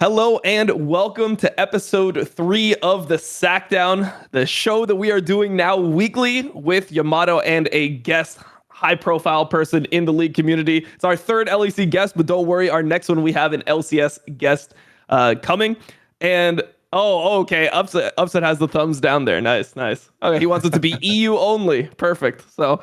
Hello and welcome to episode 3 of the Sackdown, the show that we are doing now weekly with Yamato and a guest high-profile person in the league community. It's our third LEC guest, but don't worry, our next one we have an LCS guest coming. And okay, Upset has the thumbs down there. Nice. Okay, he wants it to be EU only. Perfect. So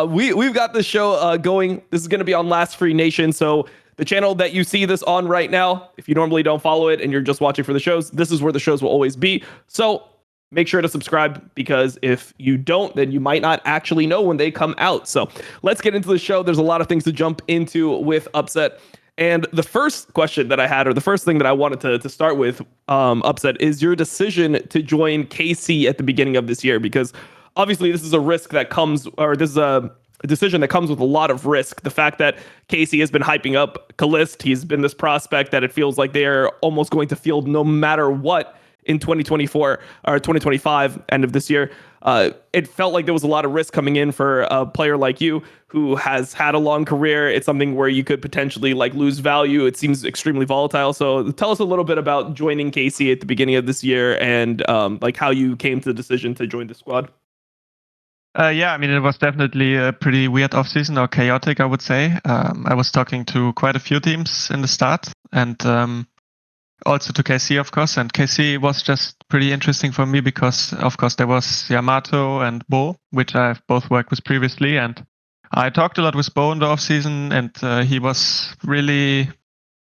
we've got the show going. This is going to be on Last Free Nation, so the channel that you see this on right now, if you normally don't follow it and you're just watching for the shows, this is where the shows will always be. So make sure to subscribe, because if you don't, then you might not actually know when they come out. So let's get into the show. There's a lot of things to jump into with Upset. And the first question that I had, or the first thing that I wanted to start with, Upset, is your decision to join KC at the beginning of this year. Because obviously this is a risk that comes, or this is a decision that comes with a lot of risk. The fact that KC has been hyping up Kalist, he's been this prospect that it feels like they're almost going to field no matter what in 2024 or 2025, end of this year. It felt like there was a lot of risk coming in for a player like you who has had a long career. It's something where you could potentially lose value. It seems extremely volatile. So tell us a little bit about joining KC at the beginning of this year and how you came to the decision to join the squad. It was definitely a pretty weird offseason, or chaotic, I would say. I was talking to quite a few teams in the start, and also to KC, of course. And KC was just pretty interesting for me because, of course, there was Yamato and Bo, which I've both worked with previously. And I talked a lot with Bo in the offseason, and he was really...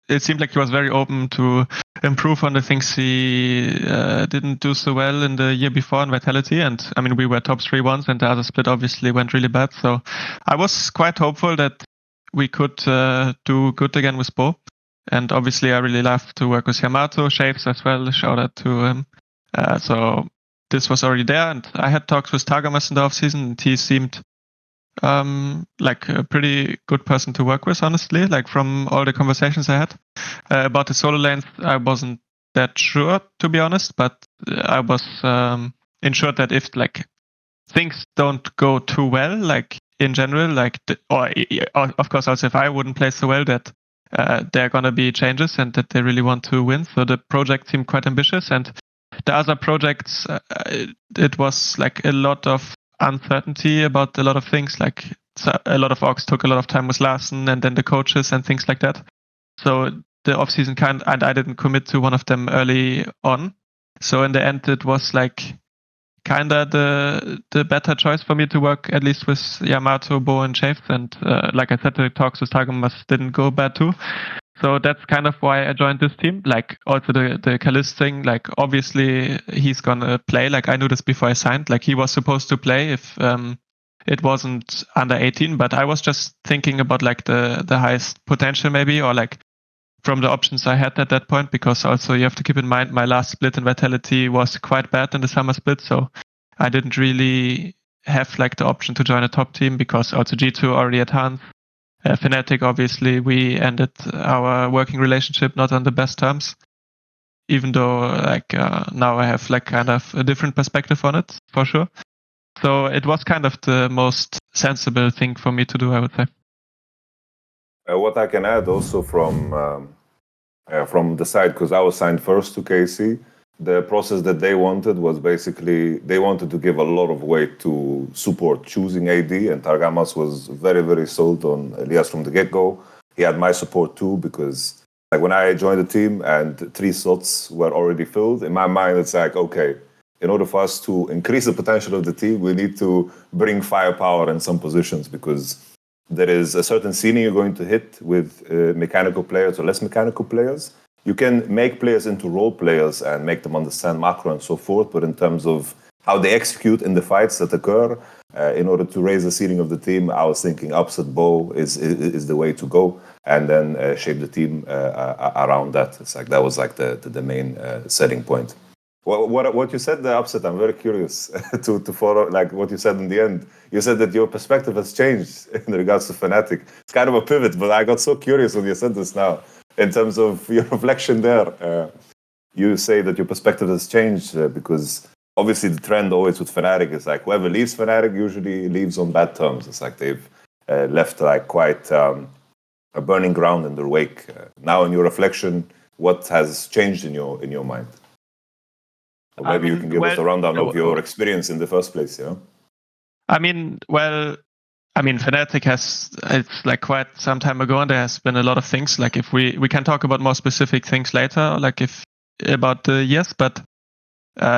It seemed like he was very open to improve on the things he didn't do so well in the year before in Vitality. And we were top 3 once, and the other split obviously went really bad. So I was quite hopeful that we could do good again with Bo. And obviously I really love to work with Yamato, Shapes as well. Shout out to him. So this was already there. And I had talks with Targamas in the offseason, and he seemed like a pretty good person to work with, honestly, from all the conversations I had. About the solo lanes, I wasn't that sure, to be honest, but I was ensured that if things don't go too well, in general, of course also if I wouldn't play so well, that there are gonna be changes and that they really want to win. So the project seemed quite ambitious, and the other projects, it was a lot of uncertainty about a lot of things. A lot of orgs took a lot of time with Larsen and then the coaches and things like that. So the offseason and I didn't commit to one of them early on. So in the end, it was kinda the better choice for me to work at least with Yamato, Bo, and Chafes. And like I said, the talks with Targamas didn't go bad too. So that's kind of why I joined this team. Also the Kalist thing, obviously he's gonna play. I knew this before I signed. He was supposed to play if it wasn't under 18. But I was just thinking about the highest potential maybe, or from the options I had at that point. Because also you have to keep in mind my last split in Vitality was quite bad in the summer split. So I didn't really have the option to join a top team, because also G2 already had Hans. Fnatic, obviously, we ended our working relationship not on the best terms, even though now I have kind of a different perspective on it, for sure. So it was kind of the most sensible thing for me to do, I would say. What I can add also from the side, because I was signed first to KC, the process that they wanted was basically they wanted to give a lot of weight to support choosing AD, and Targamas was very, very sold on Elias from the get-go. He had my support too, because when I joined the team and 3 slots were already filled, in my mind it's okay, in order for us to increase the potential of the team, we need to bring firepower in some positions, because there is a certain ceiling you're going to hit with mechanical players or less mechanical players. You can make players into role players and make them understand macro and so forth, but in terms of how they execute in the fights that occur, in order to raise the ceiling of the team, I was thinking Upset Bow is the way to go, and then shape the team around that. It's that was the main setting point. What you said there, Upset, I'm very curious to follow what you said in the end. You said that your perspective has changed in regards to Fnatic. It's kind of a pivot, but I got so curious when you said this now. In terms of your reflection there, you say that your perspective has changed because obviously the trend always with Fnatic is whoever leaves Fnatic usually leaves on bad terms. It's they've left quite a burning ground in their wake. Now in your reflection, what has changed in your mind? Or maybe you can give us a rundown of your experience in the first place, you know? Fnatic it's like quite some time ago, and there has been a lot of things. Like if we can talk about more specific things later, like if about the years, but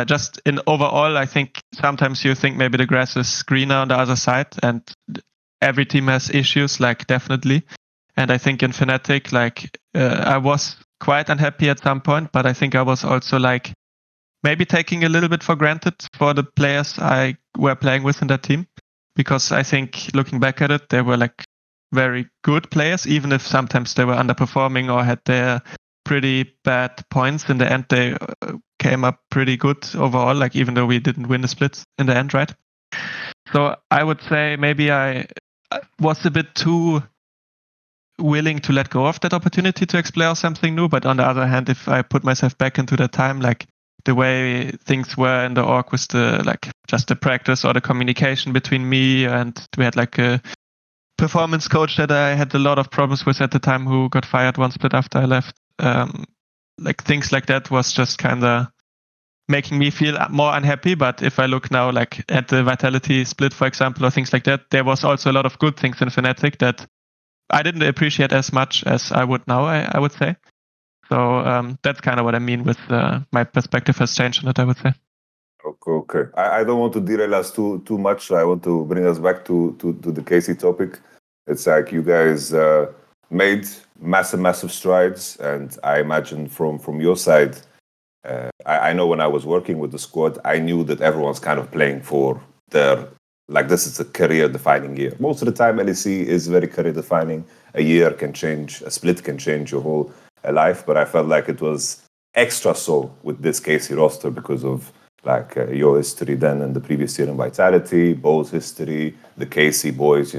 just in overall, I think sometimes you think maybe the grass is greener on the other side, and every team has issues, like definitely. And I think in Fnatic, like I was quite unhappy at some point, but I think I was also like maybe taking a little bit for granted for the players I were playing with in that team, because I think looking back at it, they were like very good players, even if sometimes they were underperforming or had their pretty bad points. In the end, they came up pretty good overall, like even though we didn't win the splits in the end, right? So I would say maybe I was a bit too willing to let go of that opportunity to explore something new. But on the other hand, if I put myself back into that time, like the way things were in the org with the like just the practice or the communication between me, and we had like a performance coach that I had a lot of problems with at the time, who got fired one split after I left. Like things like that was just kind of making me feel more unhappy. But if I look now like at the Vitality split, for example, or things like that, there was also a lot of good things in Fnatic that I didn't appreciate as much as I would now, I would say. So that's kind of what I mean with my perspective has changed on it, I would say. Okay. I don't want to derail us too much. So I want to bring us back to the KC topic. It's like you guys made massive strides, and I imagine from your side, I know when I was working with the squad, I knew that everyone's kind of playing for their, like, this is a career-defining year. Most of the time, LEC is very career-defining. A year can change, a split can change your whole life, but I felt like it was extra so with this KC roster because of like your history then and the previous year in Vitality, Bo's history, the KC boys,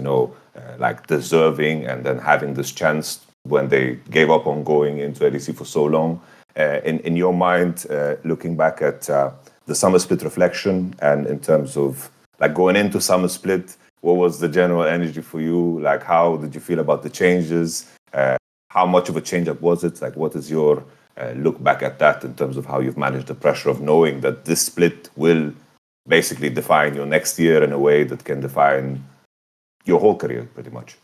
like deserving and then having this chance when they gave up on going into LEC for so long. In your mind, looking back at the summer split reflection, and in terms of like going into summer split, what was the general energy for you? Like, how did you feel about the changes? How much of a change-up was it? Like, what is your look back at that in terms of how you've managed the pressure of knowing that this split will basically define your next year in a way that can define your whole career, pretty much?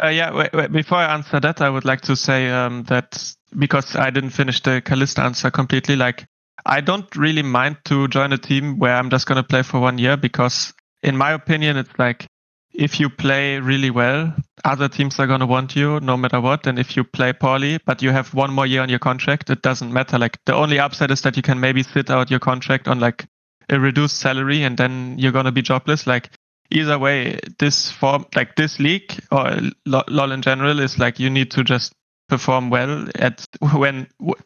Wait, before I answer that, I would like to say that because I didn't finish the Kalista answer completely, like, I don't really mind to join a team where I'm just going to play for 1 year, because in my opinion, it's like, if you play really well, other teams are going to want you no matter what. And if you play poorly, but you have 1 more year on your contract, it doesn't matter. Like, the only upside is that you can maybe sit out your contract on like a reduced salary, and then you're going to be jobless. Like, either way, this form, like this league or LoL in general, is like you need to just perform well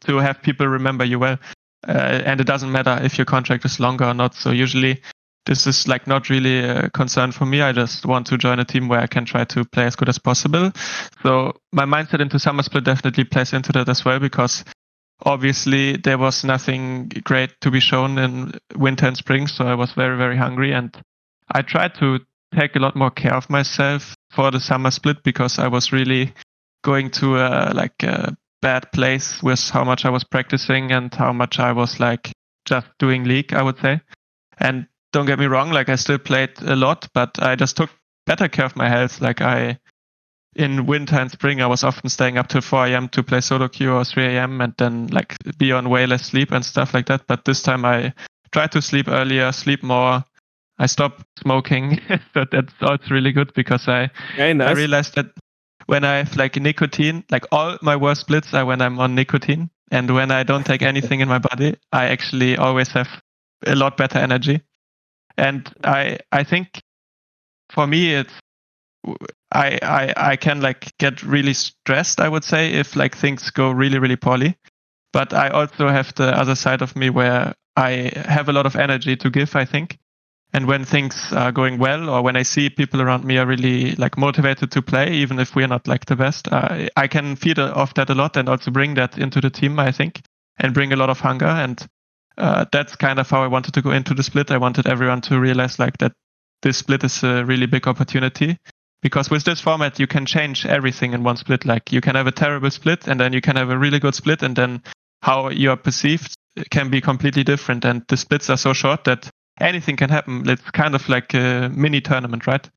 to have people remember you well. And it doesn't matter if your contract is longer or not. So usually this is like not really a concern for me. I just want to join a team where I can try to play as good as possible. So my mindset into summer split definitely plays into that as well, because obviously there was nothing great to be shown in winter and spring. So I was very, very hungry, and I tried to take a lot more care of myself for the summer split, because I was really going to a bad place with how much I was practicing and how much I was like just doing league, I would say. And don't get me wrong, like I still played a lot, but I just took better care of my health. Like in winter and spring, I was often staying up till 4 a.m. to play solo queue or 3 a.m. and then like be on way less sleep and stuff like that. But this time I tried to sleep earlier, sleep more. I stopped smoking, but that's also really good, because I realized that when I have like nicotine, like all my worst splits are when I'm on nicotine. And when I don't take anything in my body, I actually always have a lot better energy. And I think for me, it's I can like get really stressed, I would say, if like things go really, really poorly. But I also have the other side of me where I have a lot of energy to give, I think. And when things are going well, or when I see people around me are really like motivated to play, even if we're not like the best, I can feed off that a lot and also bring that into the team, I think, and bring a lot of hunger. And that's kind of how I wanted to go into the split. I wanted everyone to realize like that this split is a really big opportunity, Because with this format, you can change everything in one split. Like you can have a terrible split, and then you can have a really good split, and then how you are perceived can be completely different. And the splits are so short that anything can happen. It's kind of like a mini tournament, right?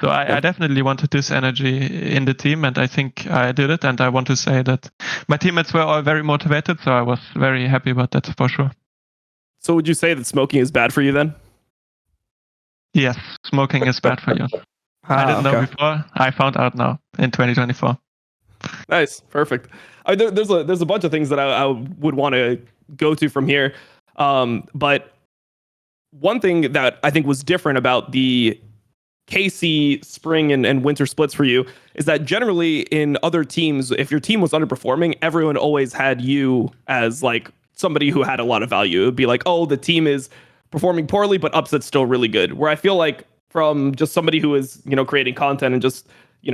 So I definitely wanted this energy in the team, and I think I did it. And I want to say that my teammates were all very motivated, so I was very happy about that for sure. So would you say that smoking is bad for you then? Yes, smoking is bad for you. I didn't know before. I found out now in 2024. Nice, perfect. There's a bunch of things that I would want to go to from here, but one thing that I think was different about the KC spring and winter splits for you is that generally in other teams, if your team was underperforming, everyone always had you as like somebody who had a lot of value. It would be like, oh, the team is performing poorly, but Upset's still really good. Where I feel like from just somebody who is, creating content and just,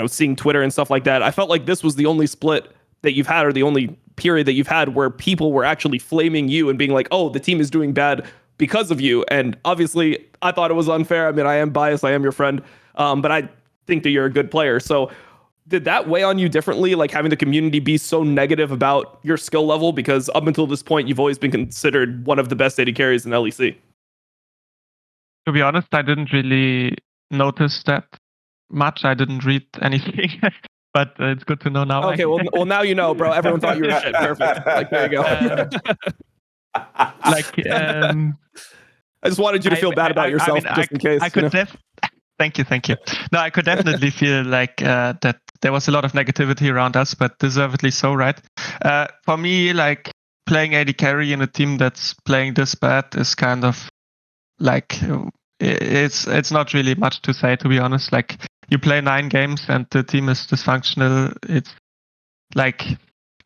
seeing Twitter and stuff like that, I felt like this was the only split that you've had, or the only period that you've had where people were actually flaming you and being like, oh, the team is doing bad because of you. And obviously I thought it was unfair. I mean, I am biased. I am your friend. But I think that you're a good player. So did that weigh on you differently, like having the community be so negative about your skill level? Because up until this point, you've always been considered one of the best AD carries in LEC. To be honest, I didn't really notice that much. I didn't read anything, but it's good to know now. Okay, well, now you know, bro. Everyone thought you were shit. Perfect. Like, there you go. I just wanted you to feel bad about yourself, just in case. I could Thank you. No, I could definitely feel like that there was a lot of negativity around us, but deservedly so, right? For me, like playing AD carry in a team that's playing this bad is kind of like it's not really much to say, to be honest. Like you play 9 games and the team is dysfunctional. It's like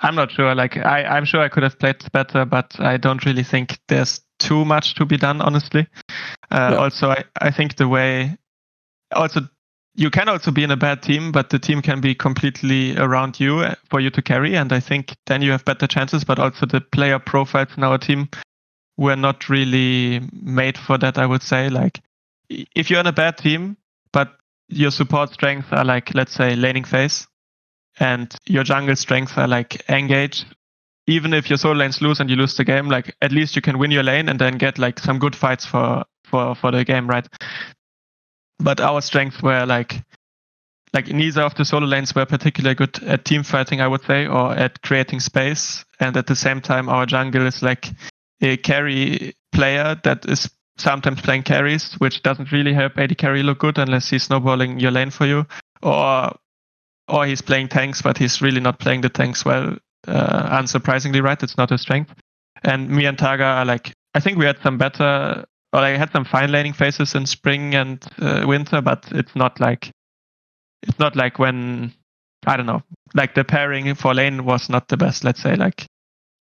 I'm not sure. Like I'm sure I could have played better, but I don't really think there's too much to be done, honestly. Also, I think the way. Also, you can also be in a bad team, but the team can be completely around you for you to carry. And I think then you have better chances, but also the player profiles in our team were not really made for that, I would say. Like, if you're in a bad team, but your support strengths are like, let's say, laning phase, and your jungle strengths are like engage, even if your solo lanes lose and you lose the game, like at least you can win your lane and then get like some good fights for the game, right? But our strengths were like neither of the solo lanes were particularly good at team fighting, I would say, or at creating space. And at the same time, our jungle is like a carry player that is sometimes playing carries, which doesn't really help AD carry look good unless he's snowballing your lane for you, or he's playing tanks, but he's really not playing the tanks well. Unsurprisingly, right? It's not his strength. And me and Taga are like, I think we had some better. Or I had some fine laning phases in spring and winter, but it's not like when, I don't know, like the pairing for lane was not the best, let's say. Like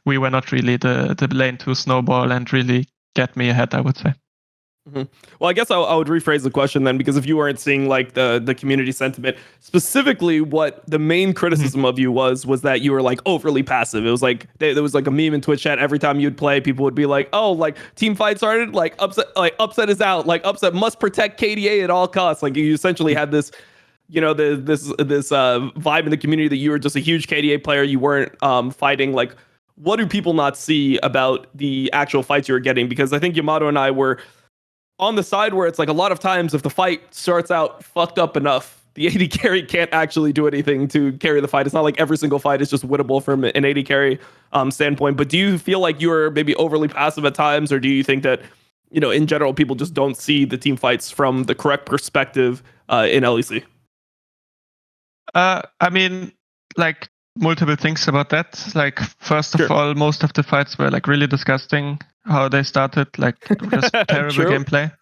we were not really the lane to snowball and really get me ahead, I would say. Mm-hmm. Well, I guess I would rephrase the question then, because if you weren't seeing like the community sentiment, specifically what the main criticism of you was that you were like overly passive. It was like there was like a meme in Twitch chat every time you'd play, people would be like, oh, like team fight started, like upset is out, like upset must protect KDA at all costs. Like you essentially had this, this vibe in the community that you were just a huge KDA player. You weren't fighting. Like, what do people not see about the actual fights you were getting? Because I think Yamato and I were on the side where it's like a lot of times if the fight starts out fucked up enough, the AD carry can't actually do anything to carry the fight. It's not like every single fight is just winnable from an AD carry standpoint. But do you feel like you were maybe overly passive at times, or do you think that, in general, people just don't see the team fights from the correct perspective in LEC? I mean, like multiple things about that. Like, first of all, most of the fights were like really disgusting. How they started, like just terrible gameplay.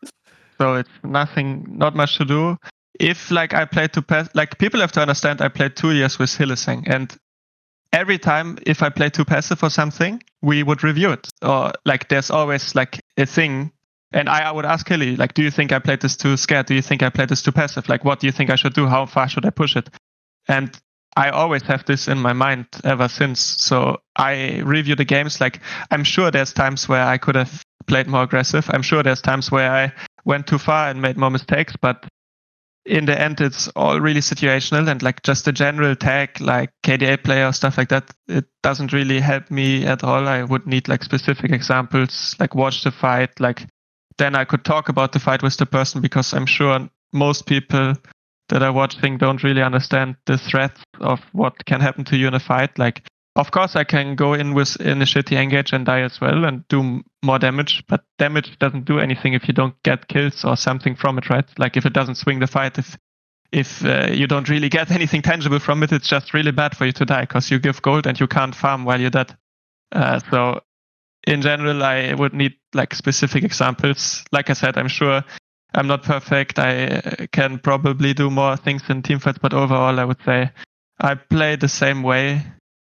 So it's not much to do. If like I played to pass, like people have to understand, I played 2 years with Hillesang, and every time if I play too passive or something, we would review it. Or like there's always like a thing, and I would ask Hilly, like, do you think I played this too scared? Do you think I played this too passive? Like, what do you think I should do? How far should I push it? And I always have this in my mind ever since. So I review the games. Like, I'm sure there's times where I could have played more aggressive. I'm sure there's times where I went too far and made more mistakes. But in the end, it's all really situational, and like just a general tag like KDA player or stuff like that, it doesn't really help me at all. I would need like specific examples, like watch the fight, like then I could talk about the fight with the person, because I'm sure most people that are watching don't really understand the threats of what can happen to you in a fight. Like, of course, I can go in a shitty engage and die as well and do more damage, but damage doesn't do anything if you don't get kills or something from it, right? Like if it doesn't swing the fight, if you don't really get anything tangible from it, it's just really bad for you to die because you give gold and you can't farm while you're dead. So in general, I would need like specific examples. Like I said, I'm sure I'm not perfect. I can probably do more things in teamfights, but overall, I would say I play the same way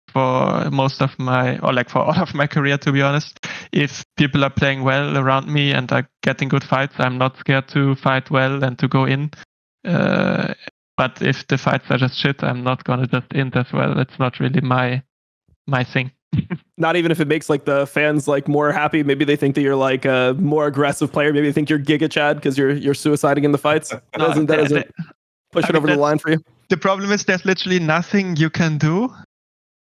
for most of my, or like for all of my career, to be honest. If people are playing well around me and are getting good fights, I'm not scared to fight well and to go in. But if the fights are just shit, I'm not gonna just int as well. It's not really my thing. Not even if it makes like the fans like more happy. Maybe they think that you're like a more aggressive player. Maybe they think you're Giga Chad because you're suiciding in the fights. That doesn't push it over the line for you. The problem is there's literally nothing you can do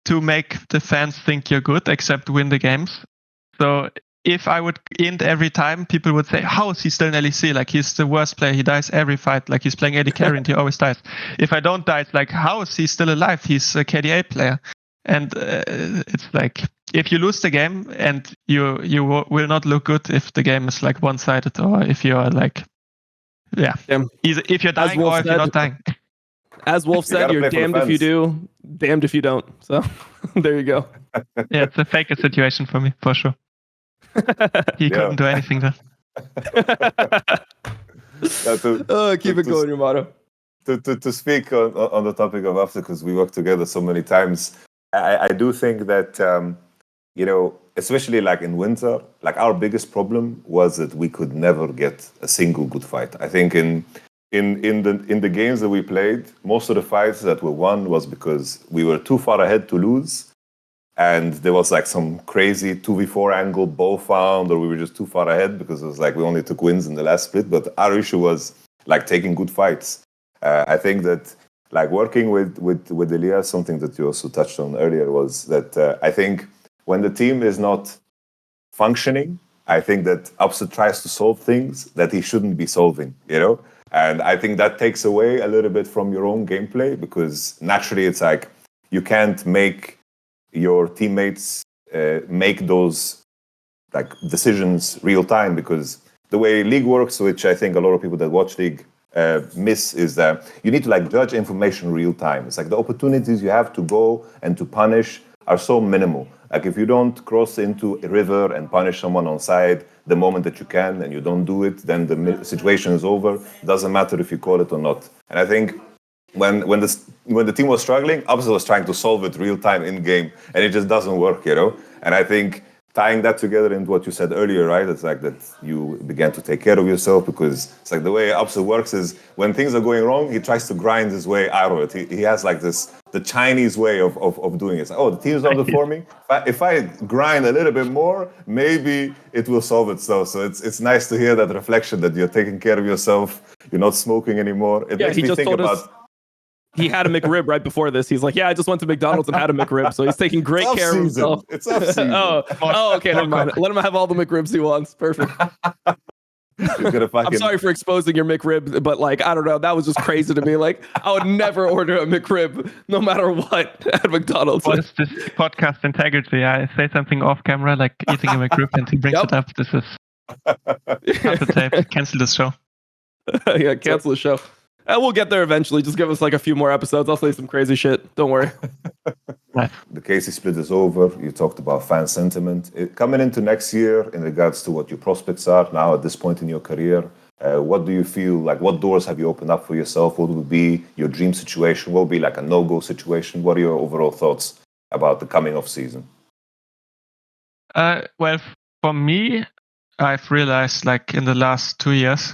to make the fans think you're good except win the games. So if I would int every time, people would say, how is he still in LEC? Like, he's the worst player. He dies every fight. Like, he's playing AD carry and he always dies. If I don't die, it's like, how is he still alive? He's a KDA player. And it's like, if you lose the game and you will not look good if the game is like one-sided, or if you're like, if you're dying or if you're not dying. As Wolf said, you're damned if you do, damned if you don't. So there you go. Yeah, it's a fake situation for me, for sure. He couldn't do anything there. Keep it going, Yamato. To speak on the topic of offset, because we work together so many times, I do think that, especially like in winter, like our biggest problem was that we could never get a single good fight. I think in the games that we played, most of the fights that were won was because we were too far ahead to lose, and there was like some crazy 2v4 angle bow found, or we were just too far ahead because it was like we only took wins in the last split. But our issue was like taking good fights. I think that like working with Elias, something that you also touched on earlier, was that I think when the team is not functioning, I think that Upset tries to solve things that he shouldn't be solving, And I think that takes away a little bit from your own gameplay, because naturally it's like you can't make your teammates make those like decisions real time, because the way League works, which I think a lot of people that watch League miss, is that you need to like judge information real time. It's like the opportunities you have to go and to punish are so minimal. Like if you don't cross into a river and punish someone on side the moment that you can, and you don't do it, then the situation is over. Doesn't matter if you call it or not. And I think when the team was struggling, Upset was trying to solve it real time in game, and it just doesn't work, And I think tying that together into what you said earlier, right? It's like that you began to take care of yourself, because it's like the way Upset works is when things are going wrong, he tries to grind his way out of it. He has like the Chinese way of doing it. It's like, the team's not performing. If I grind a little bit more, maybe it will solve itself. So it's nice to hear that reflection that you're taking care of yourself. You're not smoking anymore. It makes me think about. He had a McRib right before this. He's like, I just went to McDonald's and had a McRib. So he's taking great care of himself. It's off-season. Okay, never mind. Let him have all the McRibs he wants. Perfect. I'm sorry for exposing your McRib, but like, I don't know. That was just crazy to me. Like, I would never order a McRib, no matter what, at McDonald's. What is this podcast integrity? I say something off camera, like eating a McRib, and he brings it up. This is not the tape. Cancel this show. Cancel the show. We'll get there eventually. Just give us like a few more episodes. I'll say some crazy shit. Don't worry. The KC split is over. You talked about fan sentiment. Coming into next year, in regards to what your prospects are now at this point in your career, what do you feel like? What doors have you opened up for yourself? What would be your dream situation? What would be like a no-go situation? What are your overall thoughts about the coming off season? Well, for me, I've realized like in the last 2 years,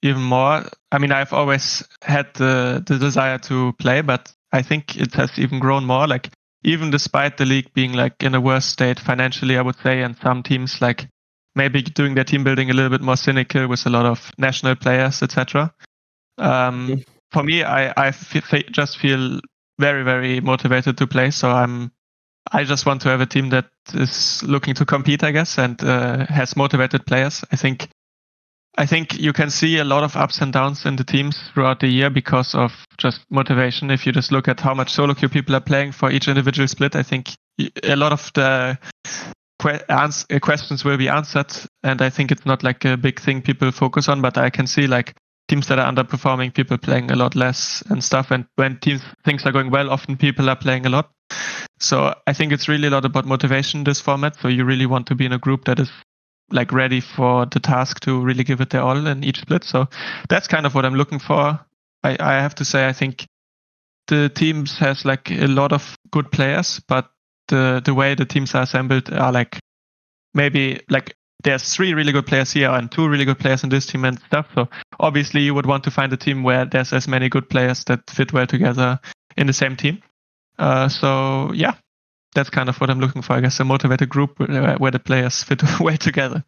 even more. I mean, I've always had the desire to play, but I think it has even grown more. Like, even despite the league being like in a worse state financially, I would say, and some teams like maybe doing their team building a little bit more cynical with a lot of national players, etc. for me, I just feel very, very motivated to play. So I just want to have a team that is looking to compete, I guess, and has motivated players. I think you can see a lot of ups and downs in the teams throughout the year because of just motivation. If you just look at how much solo queue people are playing for each individual split, I think a lot of the questions will be answered. And I think it's not like a big thing people focus on, but I can see like teams that are underperforming, people playing a lot less and stuff. And when things are going well, often people are playing a lot. So I think it's really a lot about motivation, this format. So you really want to be in a group that is like ready for the task to really give it their all in each split. So that's kind of what I'm looking for. I have to say, I think the teams has like a lot of good players, but the way the teams are assembled are like maybe like there's 3 really good players here and 2 really good players in this team and stuff. So obviously you would want to find a team where there's as many good players that fit well together in the same team. So yeah, that's kind of what I'm looking for, I guess, a motivated group where the players fit well together.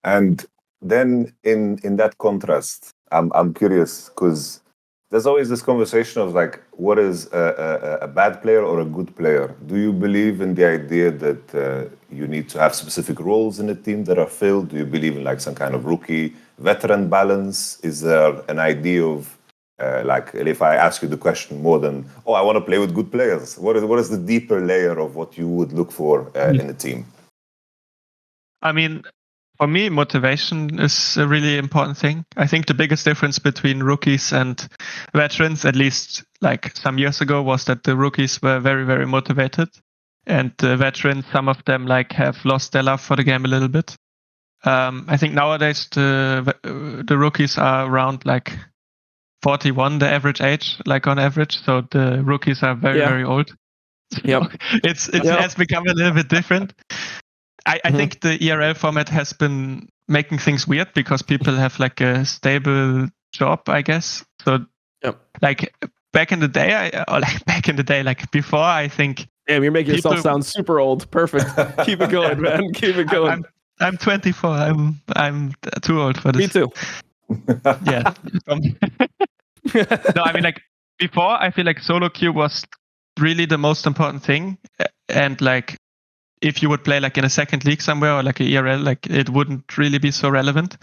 And then in that contrast, I'm curious because there's always this conversation of like, what is a bad player or a good player? Do you believe in the idea that you need to have specific roles in a team that are filled? Do you believe in like some kind of rookie veteran balance? Is there an idea of like if I ask you the question more than, I want to play with good players, what is the deeper layer of what you would look for in a team? I mean, for me, motivation is a really important thing. I think the biggest difference between rookies and veterans, at least like some years ago, was that the rookies were very, very motivated. And the veterans, some of them like have lost their love for the game a little bit. I think nowadays the rookies are around like 41, the average age, like on average. So the rookies are very, very old. Yep. It has become a little bit different. I think the ERL format has been making things weird because people have like a stable job, I guess. So like back in the day, like before, I think. Damn, you're making yourself sound super old. Perfect. Keep it going, man. Keep it going. I'm 24. I'm too old for this. Me too. Yeah. No, I mean, like before, I feel like solo queue was really the most important thing, and like if you would play like in a second league somewhere or like a ERL, like it wouldn't really be so relevant.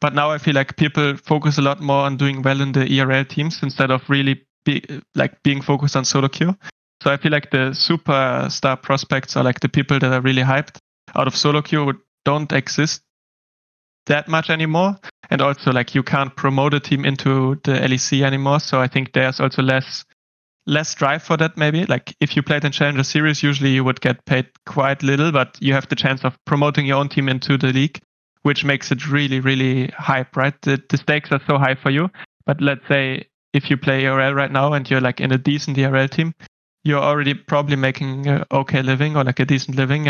But now I feel like people focus a lot more on doing well in the ERL teams instead of really being focused on solo queue. So I feel like the superstar prospects are like the people that are really hyped out of solo queue don't exist that much anymore. And also like you can't promote a team into the LEC anymore. So I think there's also less drive for that maybe. Like if you played in Challenger Series, usually you would get paid quite little, but you have the chance of promoting your own team into the league, which makes it really, really hype, right? The stakes are so high for you. But let's say if you play ERL right now and you're like in a decent ERL team, you're already probably making an okay living or like a decent living,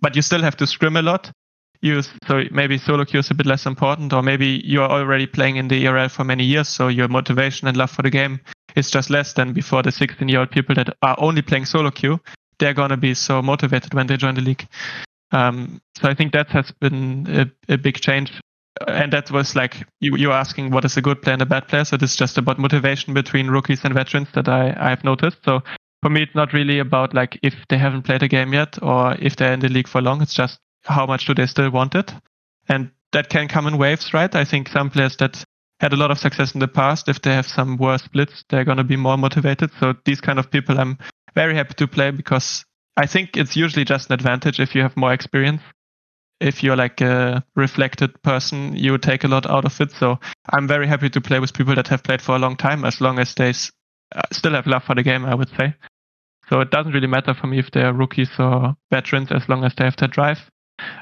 but you still have to scrim a lot. So maybe solo queue is a bit less important, or maybe you're already playing in the ERL for many years, so your motivation and love for the game is just less than before. The 16-year-old people that are only playing solo queue, they're going to be so motivated when they join the league. So I think that has been a big change. And that was like, you're asking what is a good player and a bad player. So this is just about motivation between rookies and veterans that I've noticed. So for me, it's not really about like if they haven't played a game yet or if they're in the league for long. It's just how much do they still want it? And that can come in waves, right? I think some players that had a lot of success in the past, if they have some worse splits, they're going to be more motivated. So these kind of people I'm very happy to play because I think it's usually just an advantage if you have more experience. If you're like a reflected person, you take a lot out of it. So I'm very happy to play with people that have played for a long time, as long as they still have love for the game, I would say. So it doesn't really matter for me if they're rookies or veterans, as long as they have that drive.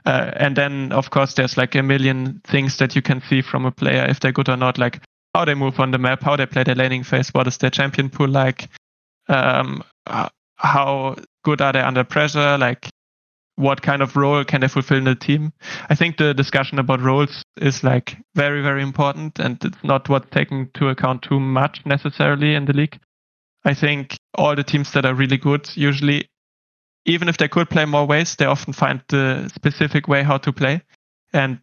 And then, of course, there's like a million things that you can see from a player, if they're good or not, like how they move on the map, how they play their laning phase, what is their champion pool like, how good are they under pressure, like what kind of role can they fulfill in the team. I think the discussion about roles is like very, very important, and it's not what's taken into account too much necessarily in the league. I think all the teams that are really good, usually, even if they could play more ways, they often find the specific way how to play. And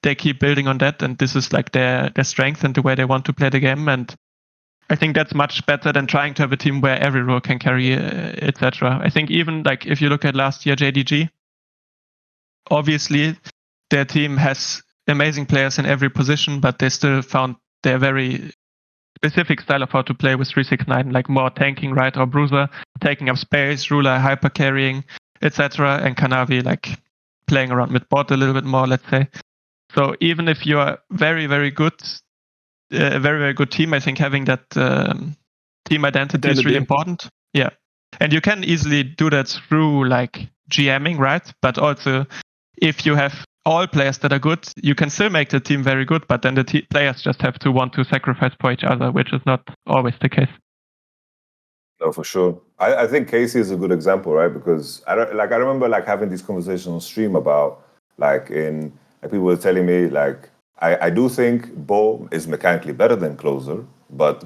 they keep building on that, and this is like their strength and the way they want to play the game. And I think that's much better than trying to have a team where every role can carry, etc. I think even like if you look at last year JDG, obviously their team has amazing players in every position, but they still found their very specific style of how to play with 369, like more tanking, right, or bruiser, taking up space, ruler hyper carrying, etc. And Kanavi like playing around mid bot a little bit more, let's say. So even if you're very, very good, a very, very good team, I think having that team identity is really important. Yeah. And you can easily do that through like GMing, right? But also if you have all players that are good, you can still make the team very good, but then the players just have to want to sacrifice for each other, which is not always the case. No, for sure. I think Casey is a good example, right? Because I remember like having these conversations on stream about people were telling me like I do think Bo is mechanically better than Closer, but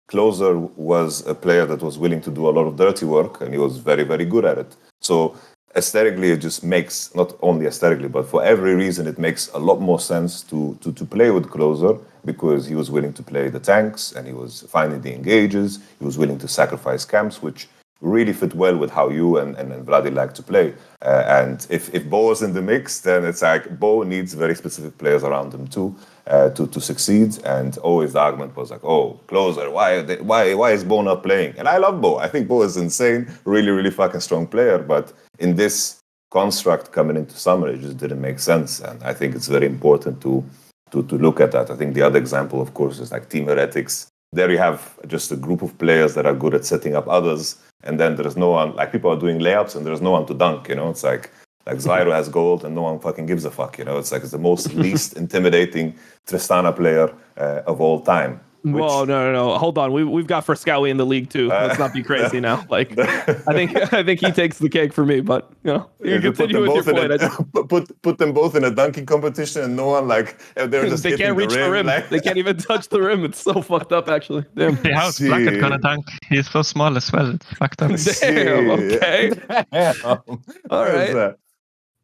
Closer was a player that was willing to do a lot of dirty work, and he was very, very good at it. So aesthetically, it just makes, not only aesthetically, but for every reason, it makes a lot more sense to play with Closer, because he was willing to play the tanks, and he was finding the engages, he was willing to sacrifice camps, which really fit well with how you and Vladi like to play. And if Bo is in the mix, then it's like Bo needs very specific players around him too to succeed. And always the argument was like, oh, Closer, why is Bo not playing? And I love Bo. I think Bo is insane, really, really fucking strong player. But in this construct coming into summer, it just didn't make sense. And I think it's very important to look at that. I think the other example, of course, is like Team Heretics. There you have just a group of players that are good at setting up others, and then there's no one, like people are doing layups and there's no one to dunk, you know? It's like Zyro has gold and no one fucking gives a fuck, you know? It's like it's the most least intimidating Tristana player of all time. Whoa, no. Hold on. We've got Frescowie in the league too. Let's not be crazy now. Like, I think he takes the cake for me. But you know, you continue with your point. Put them both in a dunking competition, and no one like they're just they can't reach the rim. Like... They can't even touch the rim. It's so fucked up, actually. Damn. Yeah, how's Blackett gonna dunk? He's so small as well. It's fucked up. Damn. Okay. Damn. All right.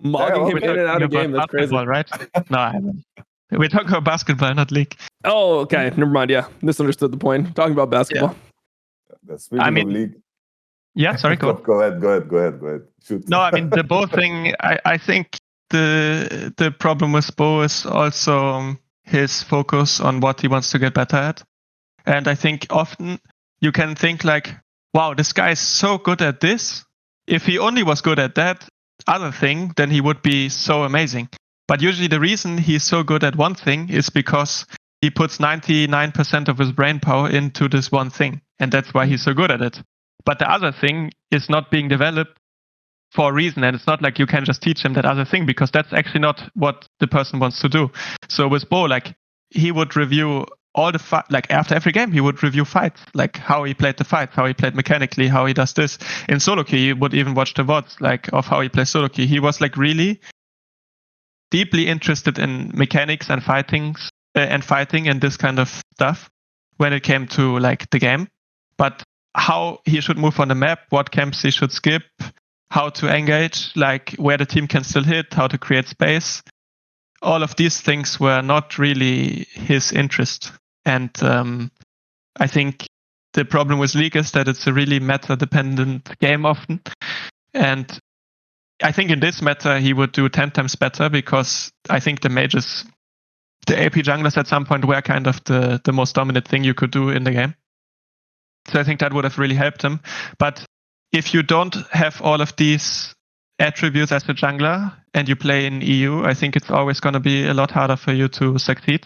Mogging him in and out of game. That's crazy, right? No, I haven't. We're talking about basketball, not league. Oh, okay. Never mind. Yeah, misunderstood the point. Talking about basketball. Yeah. Speaking of league. Yeah, sorry. Go ahead. Shoot. No, I mean the Bo thing. I think the problem with Bo is also his focus on what he wants to get better at, and I think often you can think like, wow, this guy is so good at this. If he only was good at that other thing, then he would be so amazing. But usually the reason he's so good at one thing is because he puts 99% of his brain power into this one thing. And that's why he's so good at it. But the other thing is not being developed for a reason. And it's not like you can just teach him that other thing, because that's actually not what the person wants to do. So with Bo, like he would review all the like after every game, he would review fights, like how he played the fights, how he played mechanically, how he does this. In solo queue, he would even watch the VODs like of how he plays solo queue. He was like really deeply interested in mechanics and fighting and this kind of stuff when it came to like the game. But how he should move on the map, what camps he should skip, how to engage, like where the team can still hit, how to create space. All of these things were not really his interest. And I think the problem with League is that it's a really meta-dependent game often. And I think in this meta, he would do 10 times better, because I think the mages, the AP junglers at some point were kind of the most dominant thing you could do in the game. So I think that would have really helped him. But if you don't have all of these attributes as a jungler and you play in EU, I think it's always going to be a lot harder for you to succeed,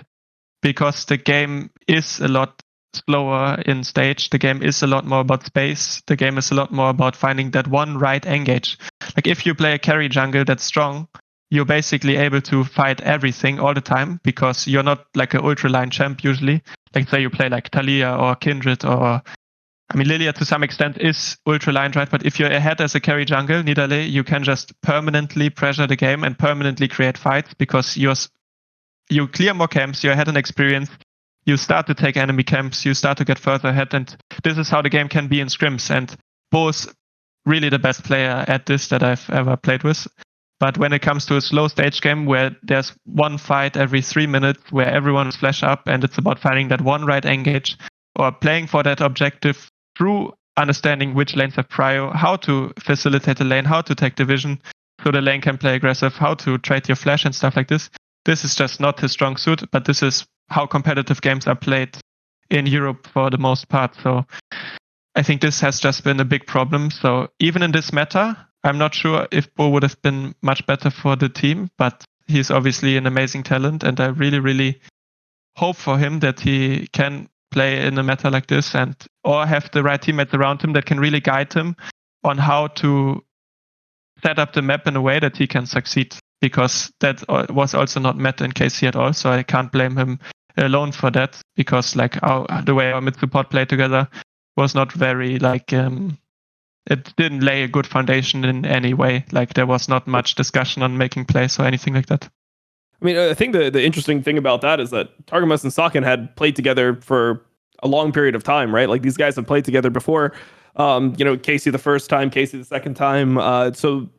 because the game is a lot slower in stage. The game is a lot more about space. The game is a lot more about finding that one right engage. Like if you play a carry jungle that's strong, you're basically able to fight everything all the time, because you're not like an ultra line champ usually. Like say you play like Talia or Kindred, or I mean Lilia to some extent is ultra line, right? But if you're ahead as a carry jungle, Nidalee, you can just permanently pressure the game and permanently create fights, because you clear more camps, you're ahead in experience, you start to take enemy camps, you start to get further ahead, and this is how the game can be in scrims. And Bo's really the best player at this that I've ever played with. But when it comes to a slow stage game where there's one fight every 3 minutes where everyone is flash up and it's about finding that one right engage or playing for that objective through understanding which lanes have prio, how to facilitate the lane, how to take division so the lane can play aggressive, how to trade your flash and stuff like this. This is just not his strong suit, but this is how competitive games are played in Europe for the most part. So I think this has just been a big problem. So even in this meta, I'm not sure if Bo would have been much better for the team, but he's obviously an amazing talent, and I really, really hope for him that he can play in a meta like this or have the right teammates around him that can really guide him on how to set up the map in a way that he can succeed, because that was also not met in KC at all. So I can't blame him alone for that, because the way our mid support played together was not very it didn't lay a good foundation in any way. Like there was not much discussion on making plays or anything like that. I mean, I think the interesting thing about that is that Targamas and Saken had played together for a long period of time, right? Like these guys have played together before. Casey the first time, Casey the second time. So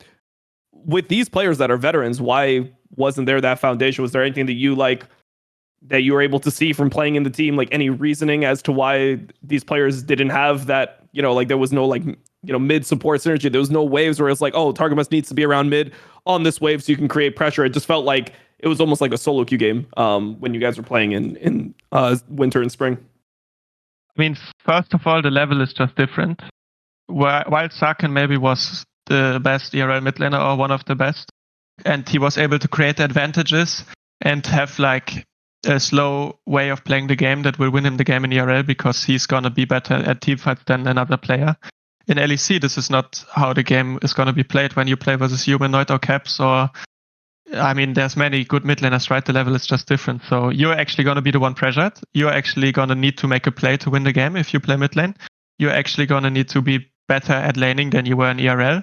with these players that are veterans, why wasn't there that foundation? Was there anything that you were able to see from playing in the team, like any reasoning as to why these players didn't have that, there was no mid support synergy. There was no waves where it's like, oh, Targamas needs to be around mid on this wave so you can create pressure. It just felt like it was almost like a solo queue game when you guys were playing in winter and spring. I mean, first of all, the level is just different. While Saken maybe was the best ERL mid laner or one of the best, and he was able to create advantages and have a slow way of playing the game that will win him the game in ERL, because he's going to be better at teamfights than another player. In LEC, this is not how the game is going to be played when you play versus Humanoid or Caps there's many good mid laners, right? The level is just different. So you're actually going to be the one pressured. You're actually going to need to make a play to win the game if you play mid lane. You're actually going to need to be better at laning than you were in ERL.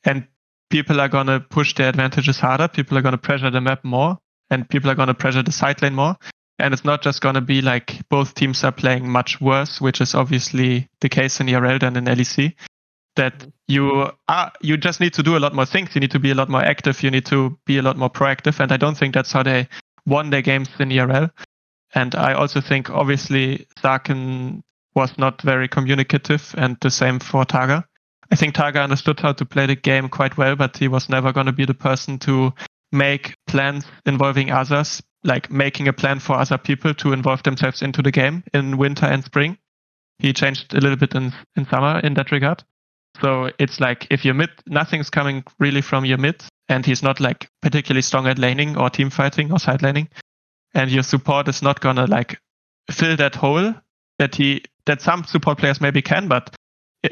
And people are going to push their advantages harder. People are going to pressure the map more. And people are going to pressure the side lane more. And it's not just going to be like both teams are playing much worse, which is obviously the case in ERL than in LEC. That you just need to do a lot more things. You need to be a lot more active. You need to be a lot more proactive. And I don't think that's how they won their games in ERL. And I also think, obviously, Saken was not very communicative, and the same for Targa. I think Targa understood how to play the game quite well, but he was never going to be the person to make plans involving others, like making a plan for other people to involve themselves into the game in winter and spring. He changed a little bit in summer in that regard. So it's like if you're mid, nothing's coming really from your mid, and he's not particularly strong at laning or team fighting or side laning, and your support is not gonna fill that hole that some support players maybe can, but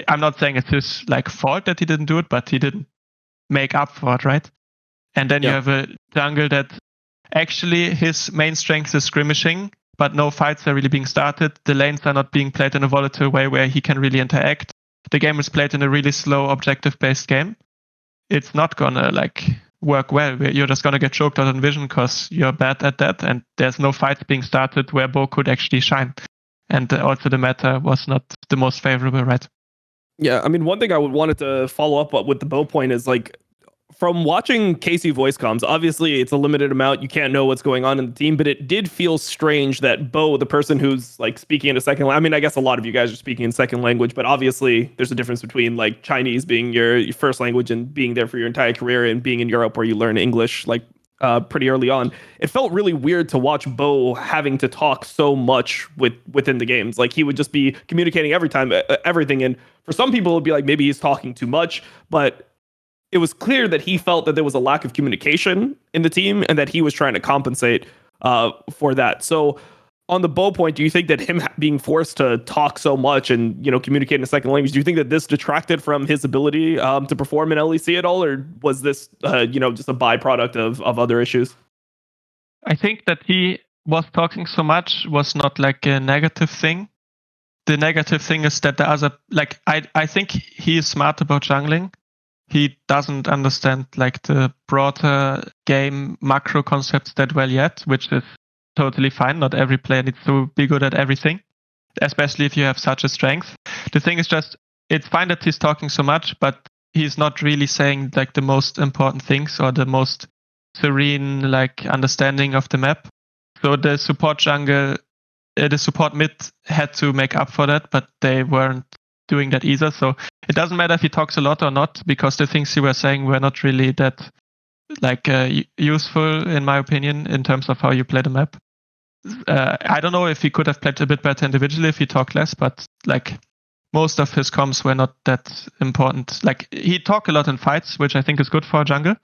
I'm not saying it's his fault that he didn't do it, but he didn't make up for it, right? And then you have a jungle that actually his main strength is skirmishing, but no fights are really being started. The lanes are not being played in a volatile way where he can really interact. The game is played in a really slow, objective-based game. It's not gonna work well. You're just gonna get choked out on vision because you're bad at that, and there's no fights being started where Bo could actually shine. And also the meta was not the most favorable, right? Yeah, I mean, one thing I would wanted to follow up with the Bo point is from watching KC voice comms, obviously it's a limited amount. You can't know what's going on in the team, but it did feel strange that Bo, the person who's speaking in a second language, I mean, I guess a lot of you guys are speaking in second language, but obviously there's a difference between Chinese being your first language and being there for your entire career, and being in Europe where you learn English pretty early on. It felt really weird to watch Bo having to talk so much within the games. He would just be communicating every time, everything. And for some people, it'd be maybe he's talking too much, but it was clear that he felt that there was a lack of communication in the team and that he was trying to compensate for that. So on the Bo point, do you think that him being forced to talk so much and, communicate in a second language, do you think that this detracted from his ability to perform in LEC at all? Or was this, just a byproduct of other issues? I think that he was talking so much was not a negative thing. The negative thing is that the other, I think he is smart about jungling. He doesn't understand the broader game macro concepts that well yet, which is totally fine. Not every player needs to be good at everything, especially if you have such a strength. The thing is just, it's fine that he's talking so much, but he's not really saying like the most important things or the most serene like understanding of the map. So the support jungle, the support mid had to make up for that, but they weren't doing that either. So it doesn't matter if he talks a lot or not, because the things he was saying were not really that like useful, in my opinion, in terms of how you play the map. I don't know if he could have played a bit better individually if he talked less, but like most of his comms were not that important. Like he talked a lot in fights, which I think is good for a jungle.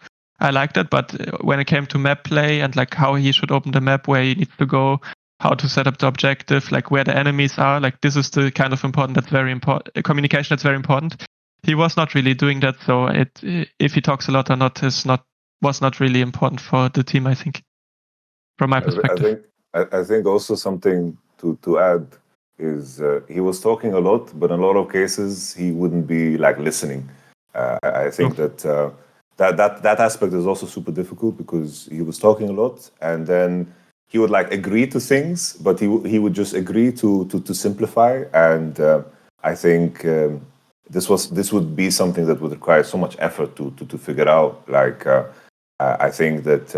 I like that, but when it came to map play and like how he should open the map, where he needs to go, how to set up the objective, like where the enemies are, like this is the kind of very important communication that's very important. He was not really doing that, so if he talks a lot or not was not really important for the team, I think, from my perspective. I think also something to add is he was talking a lot, but in a lot of cases he wouldn't be like listening. I think that aspect is also super difficult, because he was talking a lot and then he would like agree to things, but he would just agree to simplify. And I think this would be something that would require so much effort to figure out. Like I think that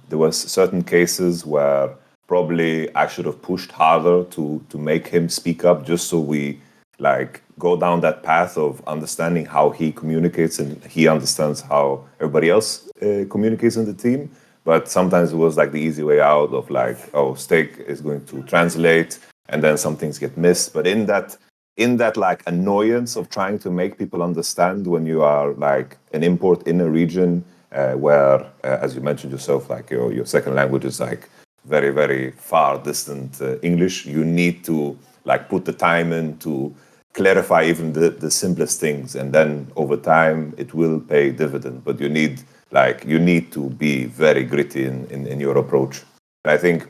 there was certain cases where probably I should have pushed harder to make him speak up, just so we like go down that path of understanding how he communicates and he understands how everybody else communicates in the team. But sometimes it was like the easy way out of like, oh, Steak is going to translate, and then some things get missed. But in that like annoyance of trying to make people understand when you are like an import in a region where, as you mentioned yourself, like your second language is like very, very far distant English, you need to like put the time in to clarify even the simplest things, and then over time it will pay dividend. But you need to be very gritty in your approach. And I think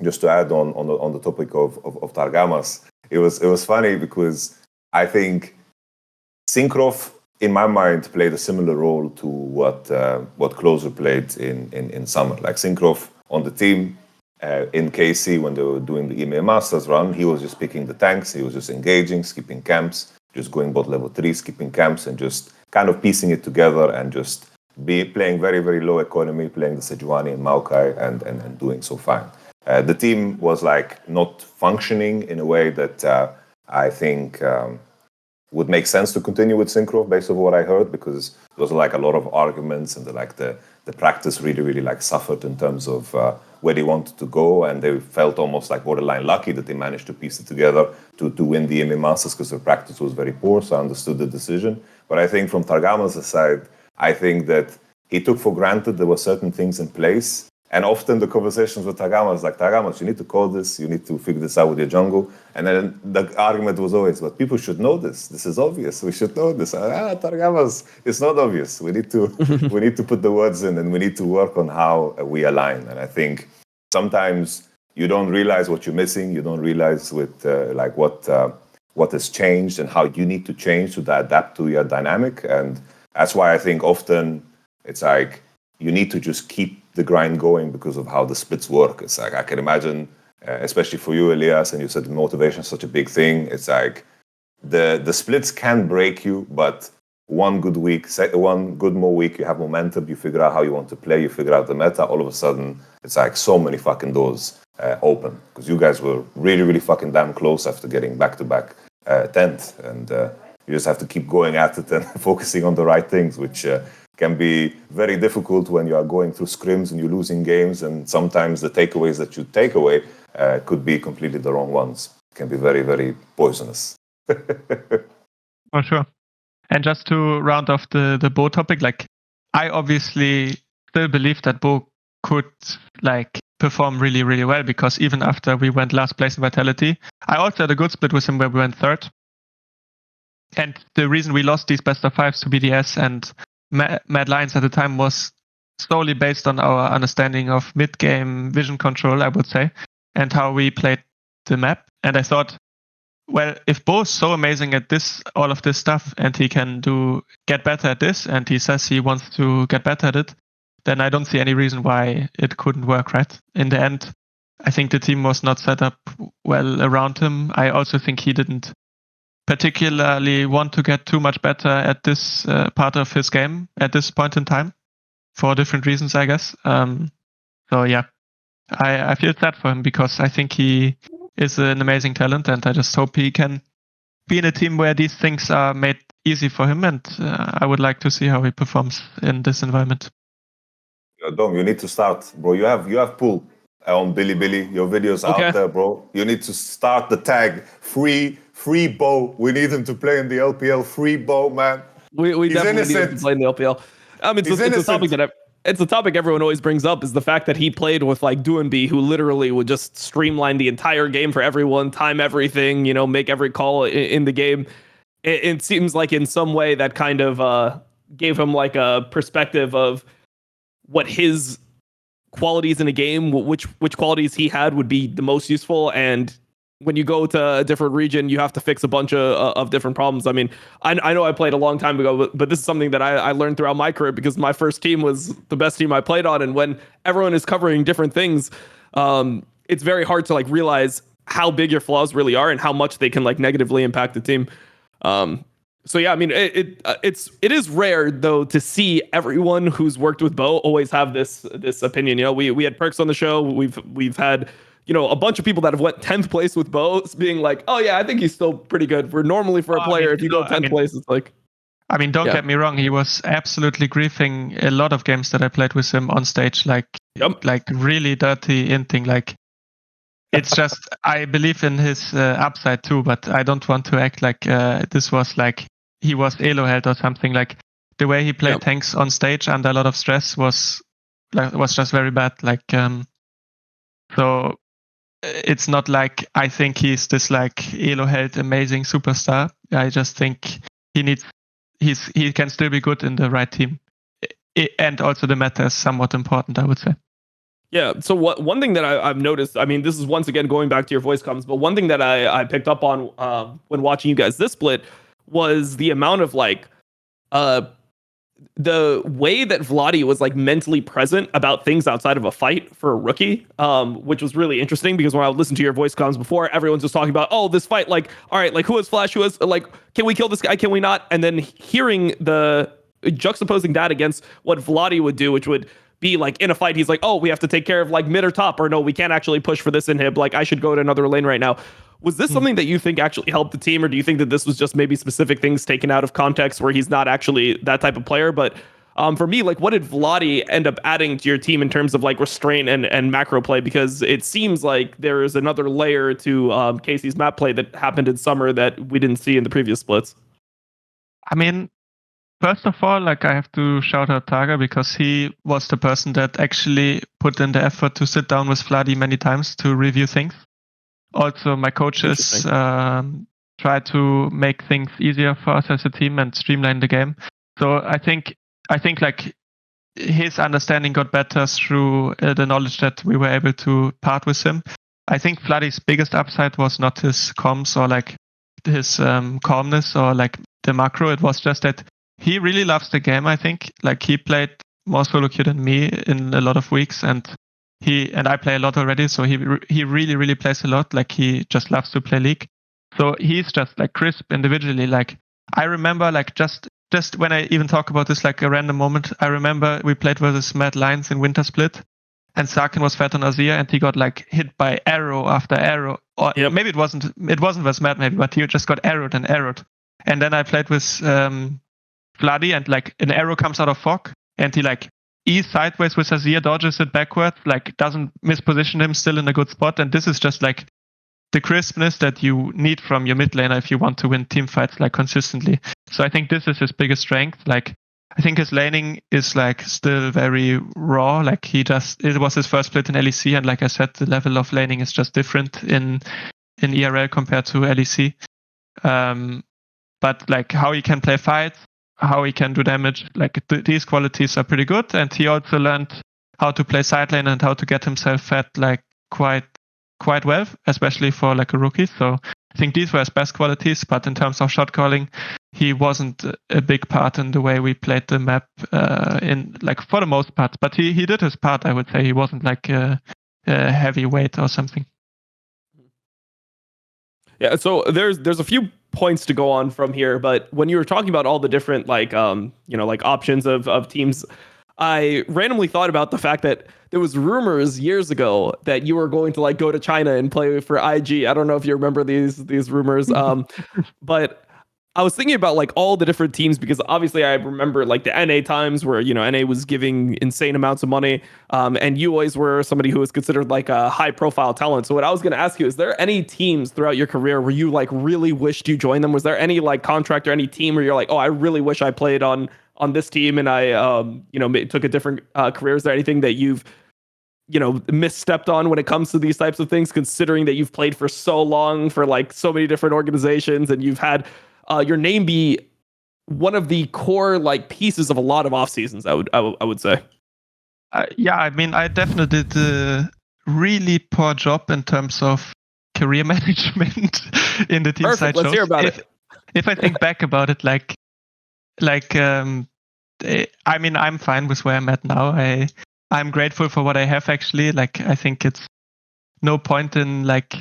just to add on the topic of Targamas, it was funny because I think Syncroft, in my mind, played a similar role to what Closer played in summer. Like Syncroft on the team in KC when they were doing the EMEA Masters run, he was just picking the tanks, he was just engaging, skipping camps, just going bot level 3, skipping camps, and just kind of piecing it together and just be playing very, very low economy, playing the Sejuani and Maokai and doing so fine. The team was like not functioning in a way that I think would make sense to continue with Synchro based on what I heard, because there was like a lot of arguments and the practice really, really like suffered in terms of where they wanted to go, and they felt almost like borderline lucky that they managed to piece it together to win the EMEA Masters, because their practice was very poor. So I understood the decision. But I think from Targamas' side, I think that he took for granted there were certain things in place. And often the conversations with Targamas, like, Targamas, you need to call this, you need to figure this out with your jungle. And then the argument was always, but people should know this. This is obvious. We should know this. Targamas, it's not obvious. We need to put the words in, and we need to work on how we align. And I think sometimes you don't realize what you're missing. You don't realize with what has changed and how you need to change to adapt to your dynamic. And that's why I think often it's like you need to just keep the grind going because of how the splits work. It's like I can imagine, especially for you, Elias, and you said motivation is such a big thing. It's like the splits can break you, but one good more week, you have momentum, you figure out how you want to play, you figure out the meta, all of a sudden it's like so many fucking doors open, because you guys were really, really fucking damn close after getting back-to-back 10th, and you just have to keep going at it and focusing on the right things, which can be very difficult when you are going through scrims and you're losing games, and sometimes the takeaways that you take away could be completely the wrong ones. It can be very, very poisonous. For sure. And just to round off the Bo topic, like, I obviously still believe that Bo could like perform really, really well, because even after we went last place in Vitality, I also had a good split with him where we went third. And the reason we lost these best of fives to BDS and Mad Lions at the time was solely based on our understanding of mid-game vision control, I would say, and how we played the map. And I thought, well, if Bo's so amazing at all of this stuff, and he can get better at this, and he says he wants to get better at it, then I don't see any reason why it couldn't work, right? In the end, I think the team was not set up well around him. I also think he didn't particularly want to get too much better at this part of his game at this point in time, for different reasons, I guess. So yeah, I feel sad for him because I think he is an amazing talent, and I just hope he can be in a team where these things are made easy for him, and I would like to see how he performs in this environment. Dom, you need to start, bro. You have pool on Billy. Your videos are out there, bro. You need to start the tag free Bo. We need him to play in the LPL. Free Bo, man. We definitely need him to play in the LPL. I mean, it's a topic everyone always brings up, is the fact that he played with like Duanby, who literally would just streamline the entire game for everyone, time everything, make every call in the game. It seems like in some way that kind of gave him like a perspective of what his qualities in a game, which qualities he had would be the most useful. And when you go to a different region, you have to fix a bunch of different problems. I mean, I know I played a long time ago, but this is something that I learned throughout my career, because my first team was the best team I played on. And when everyone is covering different things, it's very hard to like realize how big your flaws really are and how much they can like negatively impact the team. So yeah, I mean, it is rare though to see everyone who's worked with Bo always have this opinion. We had Perks on the show. We've had a bunch of people that have went 10th place with Bo being like, oh yeah, I think he's still pretty good. We're normally for a player, if you go 10th place, it's like. I mean, don't get me wrong. He was absolutely griefing a lot of games that I played with him on stage, like really dirty inting. Like, it's just, I believe in his upside too, but I don't want to act like this was like he was elo held or something. Like, the way he played tanks on stage under a lot of stress was just very bad. Like, so it's not like I think he's this like elo held amazing superstar. I just think he can still be good in the right team, and also the meta is somewhat important, I would say. Yeah. So one thing that I've noticed, I mean, this is once again going back to your voice comms, but one thing that I picked up on when watching you guys this split was the amount of like the way that Vladi was like mentally present about things outside of a fight for a rookie, which was really interesting, because when I would listen to your voice comms before, everyone's just talking about, oh, this fight, like, all right, like who has flash, who has like, can we kill this guy, can we not? And then hearing the juxtaposing that against what Vladi would do, which would be like in a fight, he's like, oh, we have to take care of like mid or top, or no, we can't actually push for this inhib, like I should go to another lane right now. Was this something that you think actually helped the team, or do you think that this was just maybe specific things taken out of context where he's not actually that type of player? But for me, like, what did Vladi end up adding to your team in terms of like restraint and macro play? Because it seems like there is another layer to Casey's map play that happened in summer that we didn't see in the previous splits. I mean, first of all, like, I have to shout out Targa, because he was the person that actually put in the effort to sit down with Vladi many times to review things. Also, my coaches try to make things easier for us as a team and streamline the game. So I think like his understanding got better through the knowledge that we were able to part with him. I think Vladi's biggest upside was not his comms or like his calmness or like the macro. It was just that he really loves the game. I think like he played more solo queue than me in a lot of weeks, and I play a lot already, so he really plays a lot. Like, he just loves to play League. So he's just like crisp individually. Like, I remember like just when I even talk about this, like a random moment, I remember we played versus Mad Lions in Winter Split, and Sarkin was fat on Azir, and he got like hit by arrow after arrow. Or maybe it wasn't versus Mad, maybe, but he just got arrowed. And then I played with Vladi, and like an arrow comes out of fog, and he like E's sideways with Azir, dodges it backwards, like doesn't misposition him, still in a good spot. And this is just like the crispness that you need from your mid laner if you want to win team fights like consistently. So I think this is his biggest strength. Like, I think his laning is like still very raw. Like, it was his first split in LEC, and like I said, the level of laning is just different in ERL compared to LEC. But like how he can play fights, how he can do damage, like these qualities are pretty good. And he also learned how to play side lane and how to get himself fed like quite well, especially for like a rookie. So I think these were his best qualities, but in terms of shot calling, he wasn't a big part in the way we played the map in like for the most part. But he did his part, I would say. He wasn't like a heavyweight or something. Yeah, so there's a few points to go on from here, but when you were talking about all the different like like options of teams, I randomly thought about the fact that there was rumors years ago that you were going to like go to China and play for IG. I don't know if you remember these rumors, but I was thinking about like all the different teams because obviously I remember like the NA times where NA was giving insane amounts of money, and you always were somebody who was considered like a high profile talent. So what I was going to ask you, is there any teams throughout your career where you like really wished you joined them? Was there any like contract or any team where you're like, oh, I really wish I played on this team and I took a different career? Is there anything that you've misstepped on when it comes to these types of things, considering that you've played for so long for like so many different organizations and you've had your name be one of the core like pieces of a lot of off seasons? I would say. Yeah, I mean, I definitely did a really poor job in terms of career management in the teams I chose. Let's hear about it. If I think back about it, I mean, I'm fine with where I'm at now. I'm grateful for what I have actually. Like, I think it's no point in like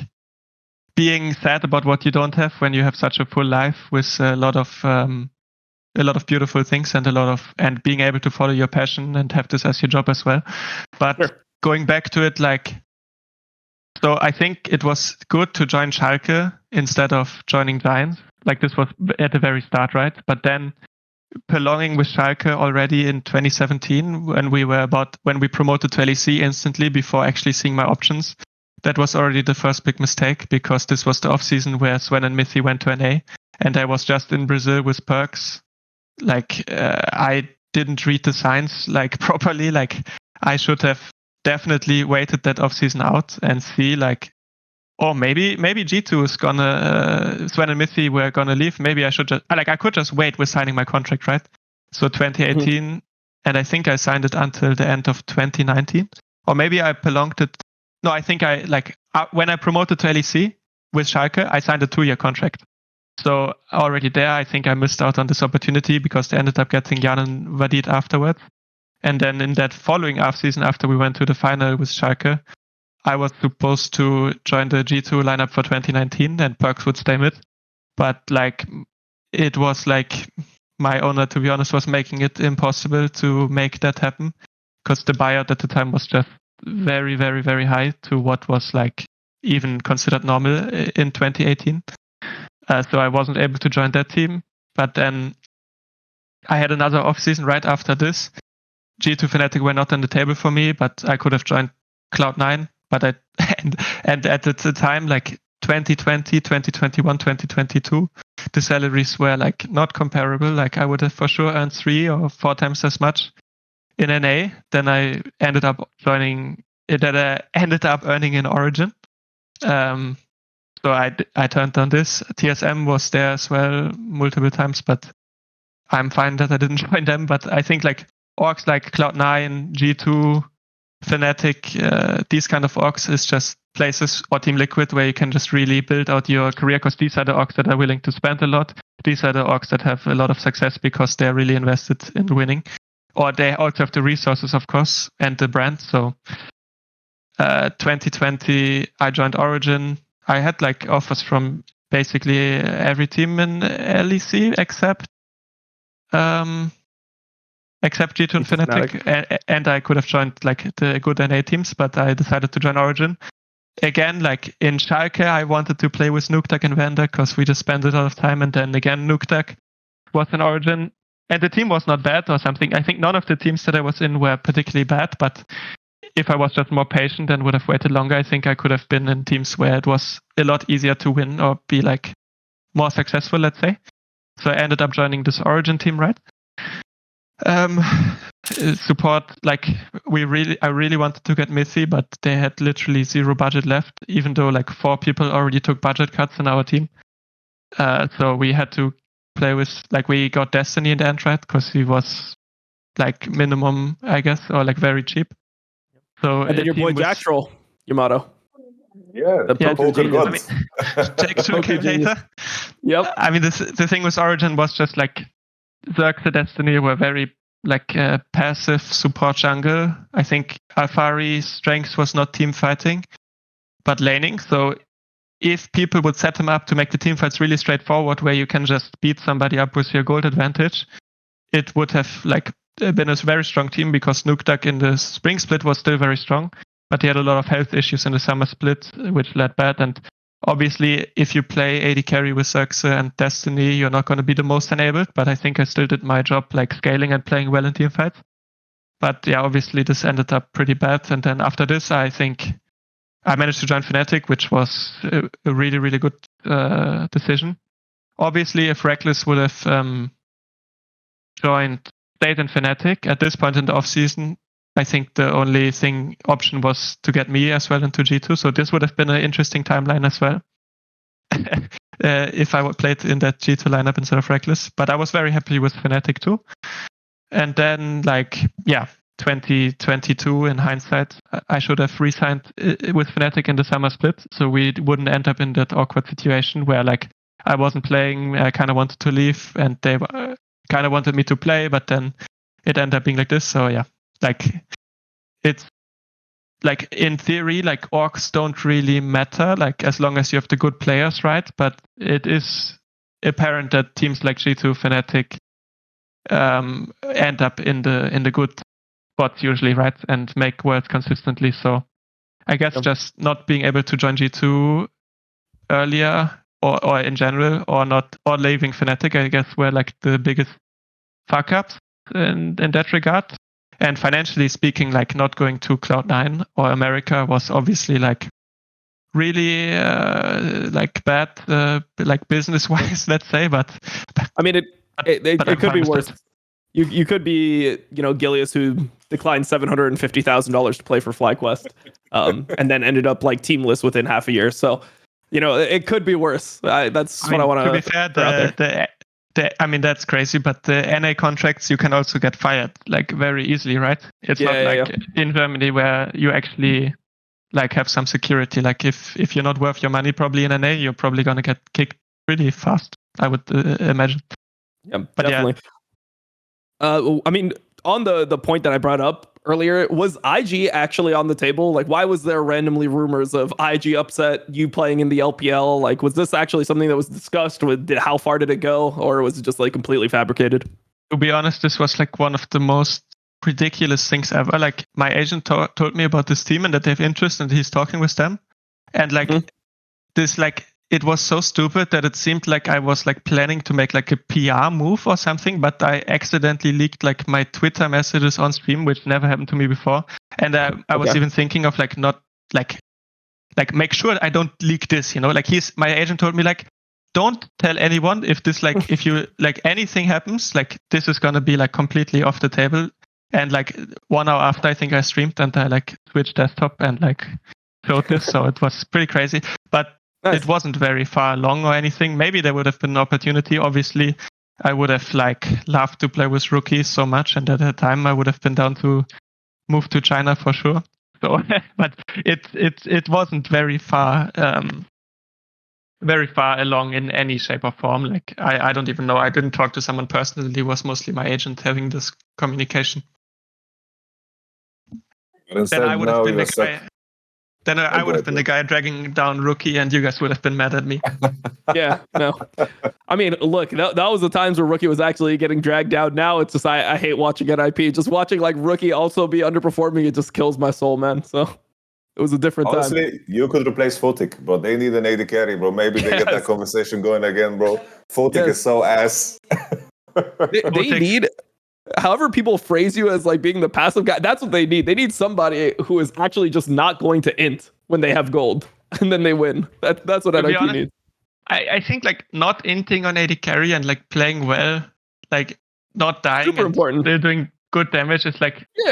being sad about what you don't have when you have such a full life with a lot of beautiful things and being able to follow your passion and have this as your job as well. But sure. Going back to it, so I think it was good to join Schalke instead of joining Giants. Like, this was at the very start, right? But then prolonging with Schalke already in 2017 when we promoted to LEC instantly before actually seeing my options. That was already the first big mistake, because this was the off season where Sven and Mithy went to NA, and I was just in Brazil with Perks. I didn't read the signs properly. I should have definitely waited that off season out and see maybe G2 is gonna Sven and Mithy were gonna leave. Maybe I should just I could just wait with signing my contract, right? So 2018, and I think I signed it until the end of 2019, or maybe I prolonged it. No, I think when I promoted to LEC with Schalke, I signed a 2-year contract. So already there, I think I missed out on this opportunity because they ended up getting Jan and Vladi afterwards. And then in that following off-season, after we went to the final with Schalke, I was supposed to join the G2 lineup for 2019 and Perks would stay mid. But it was my owner, to be honest, was making it impossible to make that happen because the buyout at the time was just very, very, very high to what was even considered normal in 2018. So I wasn't able to join that team. But then I had another off season right after this. G2 Fnatic were not on the table for me, but I could have joined Cloud9. But and at the time, 2020, 2021, 2022, the salaries were not comparable. I would have for sure earned 3 or 4 times as much in NA. Then I ended up earning in Origin. So I turned down this. TSM was there as well multiple times, but I'm fine that I didn't join them. But I think orgs like Cloud9, G2, Fnatic, these kind of orgs is just places, or Team Liquid, where you can just really build out your career, because these are the orgs that are willing to spend a lot. These are the orgs that have a lot of success because they're really invested in winning. Or they also have the resources, of course, and the brand. So 2020, I joined Origin. I had offers from basically every team in LEC except G2 and Fnatic, and I could have joined the good NA teams, but I decided to join Origin. Again, in Schalke, I wanted to play with Nuktak and Vander because we just spent a lot of time, and then again Nuktak was in Origin, and the team was not bad or something. I think none of the teams that I was in were particularly bad, but if I was just more patient and would have waited longer, I think I could have been in teams where it was a lot easier to win or be more successful, let's say. So I ended up joining this Origin team, right? Support, I really wanted to get Mithy, but they had literally 0 budget left, even though 4 people already took budget cuts in our team. So we had to play with, we got Destiny in the end, right? Because he was minimum, I guess, or very cheap. So and then your boy Jack Troll, Yamato. Yeah, the poker gods. Jack came later. Yep. I mean, the thing with Origin was just Zerx and Destiny were very passive support jungle. I think Alfari's strength was not team fighting, but laning. So if people would set him up to make the team fights really straightforward, where you can just beat somebody up with your gold advantage, it would have been a very strong team, because Nuktak in the spring split was still very strong, but he had a lot of health issues in the summer split, which led bad. And obviously, if you play AD carry with Xerxe and Destiny, you're not going to be the most enabled, but I think I still did my job, scaling and playing well in team fights. But yeah, obviously this ended up pretty bad. And then after this, I think I managed to join Fnatic, which was a really, really good decision. Obviously, if Reckless would have stayed in Fnatic at this point in the offseason, I think the only option was to get me as well into G2. So this would have been an interesting timeline as well. If I would played in that G2 lineup instead of Reckless. But I was very happy with Fnatic too. And then 2022 in hindsight, I should have re-signed with Fnatic in the summer split. So we wouldn't end up in that awkward situation where I wasn't playing, I kind of wanted to leave, and they kind of wanted me to play, but then it ended up being like this. So yeah, it's in theory, orgs don't really matter, as long as you have the good players, right? But it is apparent that teams like G2, Fnatic end up in the good spots usually, right? And make worlds consistently. So I guess just not being able to join G2 earlier, or in general, or leaving Fnatic, I guess, were the biggest fuck ups in that regard. And financially speaking, not going to Cloud9 or America was obviously really bad, business wise, let's say. But I mean, it could be worse. You could be, Gilius, who declined $750,000 to play for FlyQuest, and then ended up teamless within half a year. So, it could be worse. That's what I want to. To be fair, that's crazy. But the NA contracts, you can also get fired very easily, right? It's not in Germany where you actually have some security. If you're not worth your money, probably in NA, you're probably gonna get kicked pretty fast, I would imagine. Yeah, but definitely. Yeah. I mean, on the point that I brought up earlier, was IG actually on the table? Why was there randomly rumors of IG upset, you playing in the LPL? Was this actually something that was discussed? How far did it go? Or was it just completely fabricated? To be honest, this was one of the most ridiculous things ever. My agent told me about this team and that they have interest, and he's talking with them. And this it was so stupid that it seemed like I was planning to make a PR move or something, but I accidentally leaked my Twitter messages on stream, which never happened to me before. And I was even thinking of not make sure I don't leak this, my agent told me don't tell anyone if this if you anything happens, this is gonna be completely off the table. And 1 hour after, I think I streamed and I switched desktop and showed this, so it was pretty crazy. But nice. It wasn't very far along or anything. Maybe there would have been an opportunity. Obviously, I would have loved to play with rookies so much, and at that time I would have been down to move to China for sure. So, but it wasn't very far along in any shape or form. I don't even know. I didn't talk to someone personally. It was mostly my agent having this communication. Then I would have been the guy. Then I would have been the guy dragging down Rookie, and you guys would have been mad at me. Yeah, no. I mean, look, that was the times where Rookie was actually getting dragged down. Now it's just I hate watching NIP. Just watching Rookie also be underperforming, it just kills my soul, man. So it was a different time. Honestly, you could replace Photic, but they need an AD carry, bro. Maybe they get that conversation going again, bro. Photic is so ass. They need... However people phrase you as being the passive guy, that's what they need. They need somebody who is actually just not going to int when they have gold, and then they win. That's what NIP needs. I think not inting on AD carry and playing well, not dying, super important. They're doing good damage is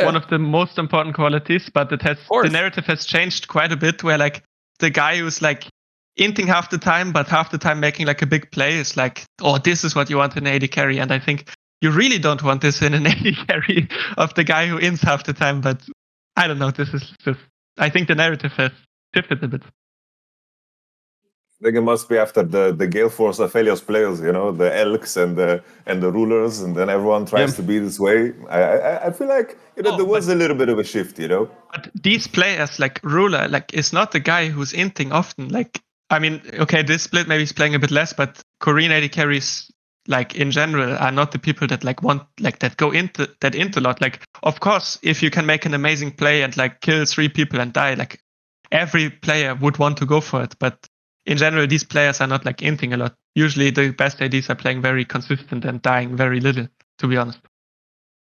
one of the most important qualities. But the narrative has changed quite a bit, where the guy who's inting half the time, but half the time making a big play is oh, this is what you want in AD carry, and I think you really don't want this in an AD carry of the guy who ints half the time, but I don't know. This is just, I think the narrative has shifted a bit. I think it must be after the Gale Force Aphelios players, the Elks and the rulers, and then everyone tries to be this way. I feel there was a little bit of a shift, But these players, Ruler, is not the guy who's inting often. I mean, okay, this split maybe is playing a bit less, but Korean AD carries, like in general, are not the people that like want like that go into a lot. Like, of course, if you can make an amazing play and like kill 3 people and die, like every player would want to go for it. But in general, these players are not like inting a lot. Usually, the best ADs are playing very consistent and dying very little. To be honest.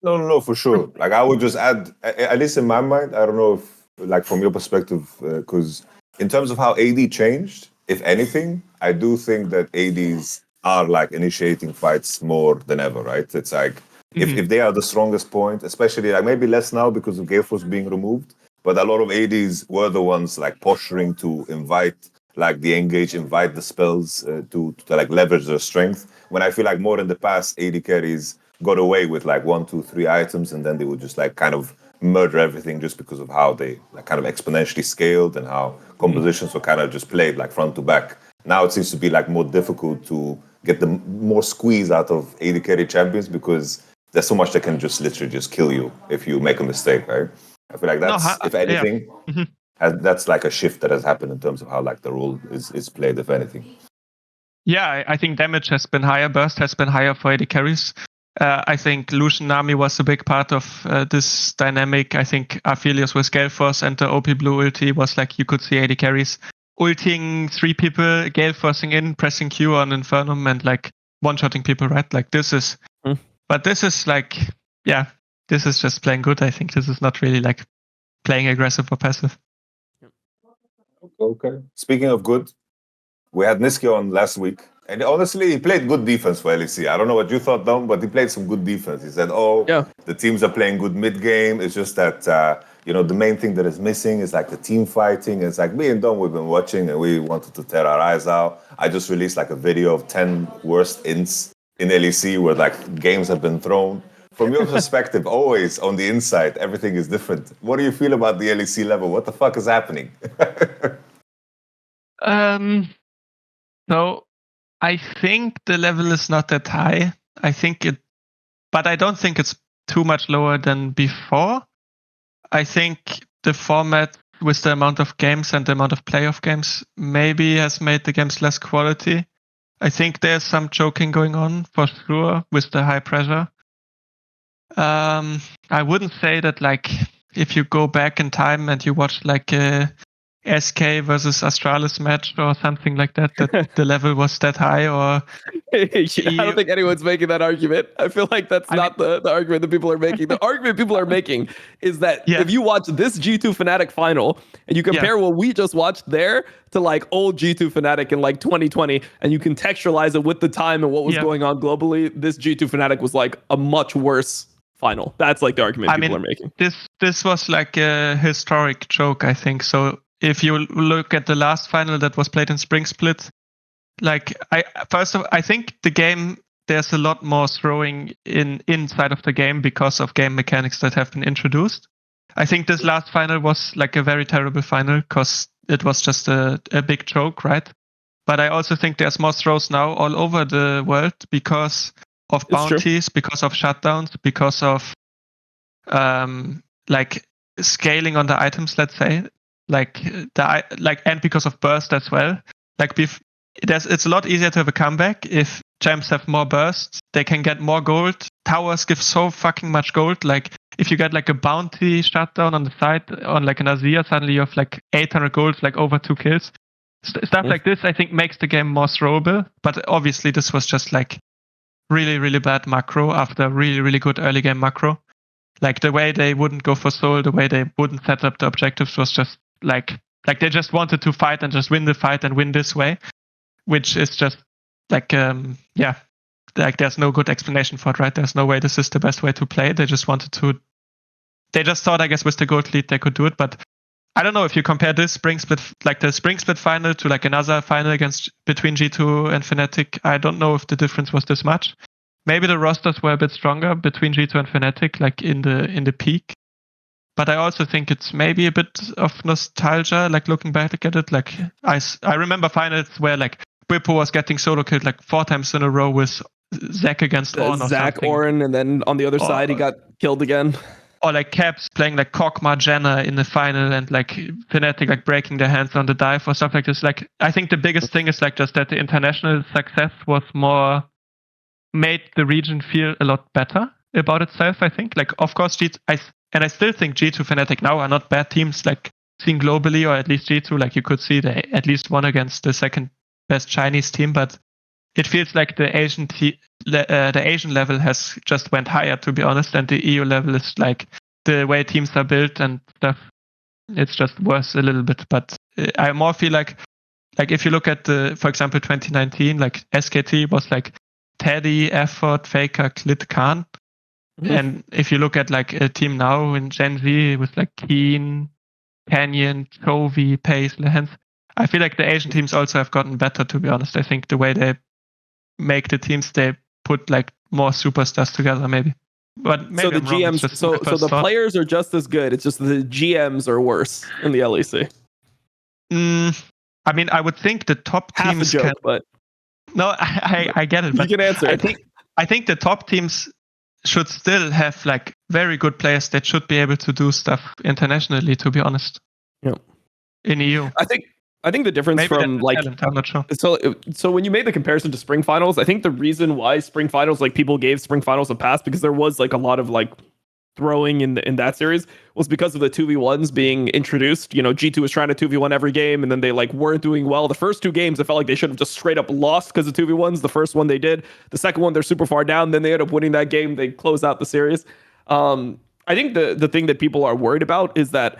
No, for sure. Like I would just add, at least in my mind, I don't know if, like from your perspective, because in terms of how AD changed, if anything, I do think that ADs are like initiating fights more than ever, right? It's like if they are the strongest point, especially like maybe less now because of Gale Force being removed, but a lot of ADs were the ones like posturing to invite like the engage, invite the spells to like leverage their strength. When I feel like more in the past, AD carries got away with like 1, 2, 3 items, and then they would just like kind of murder everything just because of how they like kind of exponentially scaled and how compositions were kind of just played like front to back. Now it seems to be like more difficult to get the more squeeze out of AD carry champions because there's so much that can just literally just kill you if you make a mistake, right? I feel like that's, if anything, that's like a shift that has happened in terms of how like the role is played, if anything. Yeah, I think damage has been higher, burst has been higher for AD carries. I think Lucian Nami was a big part of this dynamic. I think Aphelios with Gale Force and the OP Blue ulti was like you could see AD carries ulting 3 people, Gale Forcing in, pressing Q on Infernum and like one-shotting people, right? Like this is, but this is like, yeah, this is just playing good. I think this is not really like playing aggressive or passive. Okay. Speaking of good, we had Niski on last week. And honestly, he played good defense for LEC. I don't know what you thought, Dom, but he played some good defense. He said, the teams are playing good mid-game. It's just that, the main thing that is missing is like the team fighting. It's like me and Dom, we've been watching and we wanted to tear our eyes out. I just released like a video of 10 worst ints in LEC where like games have been thrown. From your perspective, always on the inside, everything is different. What do you feel about the LEC level? What the fuck is happening? So I think the level is not that high. But I don't think it's too much lower than before. I think the format with the amount of games and the amount of playoff games maybe has made the games less quality. I think there's some choking going on for sure with the high pressure. I wouldn't say that like if you go back in time and you watch like a SK versus Astralis match or something like that the level was that high, or I don't think anyone's making that argument. I feel like that's not the argument that people are making. The argument people are making is that if you watch this G2 Fnatic final and you compare what we just watched there to like old G2 Fnatic in like 2020 and you contextualize it with the time and what was going on globally, this G2 Fnatic was like a much worse final. That's like the argument people are making. This was like a historic choke, I think. So if you look at the last final that was played in Spring Split, like I think the game, there's a lot more throwing inside of the game because of game mechanics that have been introduced. I think this last final was like a very terrible final because it was just a big choke, right? But I also think there's more throws now all over the world because of bounties, because of shutdowns, because of like scaling on the items, let's say. And because of burst as well. Like it's a lot easier to have a comeback if champs have more bursts. They can get more gold. Towers give so fucking much gold. Like if you get like a bounty shutdown on the side on like an Azir, suddenly you have like 800 gold, like over 2 kills. Stuff like this, I think, makes the game more throwable. But obviously, this was just like really, really bad macro after really, really good early game macro. Like the way they wouldn't go for soul, the way they wouldn't set up the objectives was just like they just wanted to fight and just win the fight and win this way, which is just like like there's no good explanation for it, right? There's no way this is the best way to play. They just thought, I guess, with the gold lead they could do it. But I don't know if you compare this spring split, like the spring split final, to like another final between G2 and Fnatic. I don't know if the difference was this much. Maybe the rosters were a bit stronger between G2 and Fnatic, like in the peak. But I also think it's maybe a bit of nostalgia, like looking back at it. Like I remember finals where like Bwipo was getting solo killed like 4 times in a row with Zac against Ornn or Zac, something. Ornn, and then on the other side he got killed again. or like Caps playing like Kog'Maw Janna in the final and like Fnatic like breaking their hands on the dive or stuff like this. Like I think the biggest thing is like just that the international success was more made the region feel a lot better about itself. I think like of course I still think G2 Fnatic now are not bad teams. Like seen globally, or at least G2, like you could see they at least won against the second best Chinese team, but it feels like the Asian level has just went higher, to be honest, and the EU level is like the way teams are built and stuff. It's just worse a little bit, but I more feel like if you look at for example, 2019, like SKT was like Teddy, Effort, Faker, Clit, Khan, and if you look at like a team now in Gen Z with like Keen, Canyon, Chovy, Pace, Lehens, I feel like the Asian teams also have gotten better, to be honest. I think the way they make the teams, they put like more superstars together, maybe. But maybe so the GMs, so the players are just as good. It's just the GMs are worse in the LEC. I mean, I would think the top teams Half a joke, but no, I get it. But you can answer. I think the top teams should still have like very good players that should be able to do stuff internationally, to be honest. Yeah. In EU. I think the difference maybe from like talent, I'm not sure. So when you made the comparison to spring finals, I think the reason why spring finals, like people gave spring finals a pass because there was like a lot of like throwing in that series was because of the 2v1s being introduced. You know, G2 was trying to 2v1 every game and then they like weren't doing well. The first two games, I felt like they should have just straight up lost because of 2v1s. The first one they did. The second one, they're super far down. Then they ended up winning that game. They close out the series. I think the thing that people are worried about is that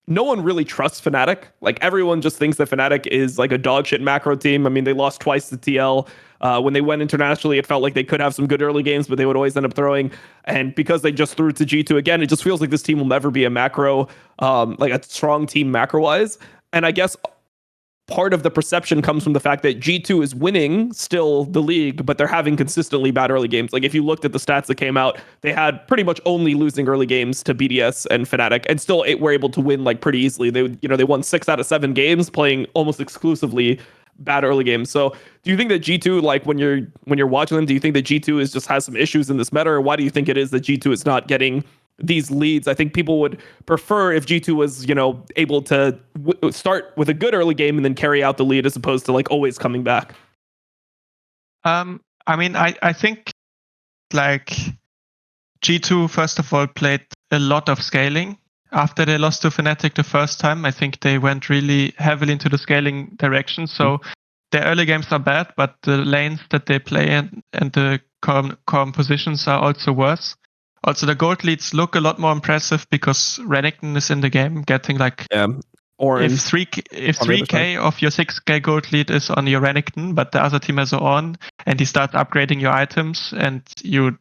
no one really trusts Fnatic. Like everyone just thinks that Fnatic is like a dog shit macro team. I mean, they lost twice to TL. When they went internationally, it felt like they could have some good early games, but they would always end up throwing. And because they just threw it to G2 again, it just feels like this team will never be a macro, like a strong team macro wise. And I guess part of the perception comes from the fact that G2 is winning still the league, but they're having consistently bad early games. Like if you looked at the stats that came out, they had pretty much only losing early games to BDS and Fnatic, and still were able to win like pretty easily. They won 6 out of 7 games, playing almost exclusively bad early games. So do you think that G2, like when you're watching them, do you think that G2 just has some issues in this meta, or why do you think it is that G2 is not getting these leads? I think people would prefer if G2 was, able to start with a good early game and then carry out the lead as opposed to like always coming back. I mean, I think like G2, first of all, played a lot of scaling after they lost to Fnatic the first time. I think they went really heavily into the scaling direction. So their early games are bad, but the lanes that they play and the compositions are also worse. Also, the gold leads look a lot more impressive because Renekton is in the game, getting like Orange. If 3k of your 6k gold lead is on your Renekton, but the other team has on, and he starts upgrading your items, and you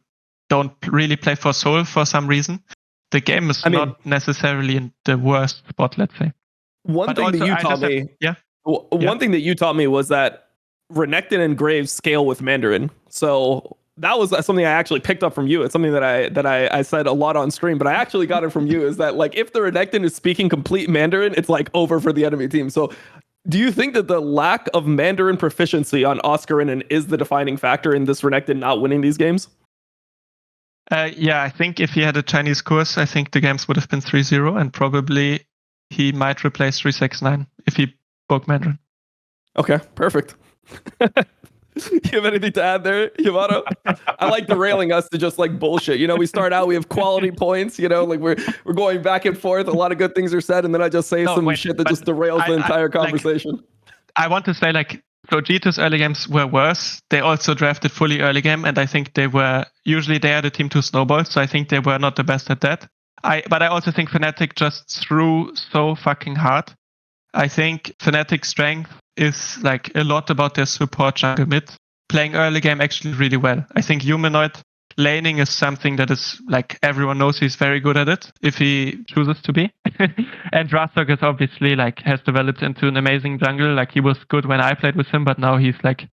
don't really play for Soul for some reason, the game is not necessarily in the worst spot, let's say. One thing that you taught me was that Renekton and Graves scale with Mandarin. So that was something I actually picked up from you. It's something that I said a lot on stream, but I actually got it from you, is that like if the Renekton is speaking complete Mandarin, it's like over for the enemy team. So do you think that the lack of Mandarin proficiency on Oscarin is the defining factor in this Renekton not winning these games? Yeah, I think if he had a Chinese course, I think the games would have been 3-0, and probably he might replace 369 if he spoke Mandarin. Okay, perfect. You have anything to add there, Yamato? I like derailing us to just like bullshit. We start out, we have quality points, like we're going back and forth. A lot of good things are said, and then I just say shit that just derails the entire conversation. I want to say so G2's early games were worse. They also drafted fully early game, and I think they are the team to snowball, so I think they were not the best at that. But I also think Fnatic just threw so fucking hard. I think Fnatic's strength is like a lot about their support jungle mid playing early game actually really well. I think Humanoid laning is something that is like everyone knows he's very good at it if he chooses to be. And Rastok is obviously like has developed into an amazing jungle. Like he was good when I played with him, but now he's like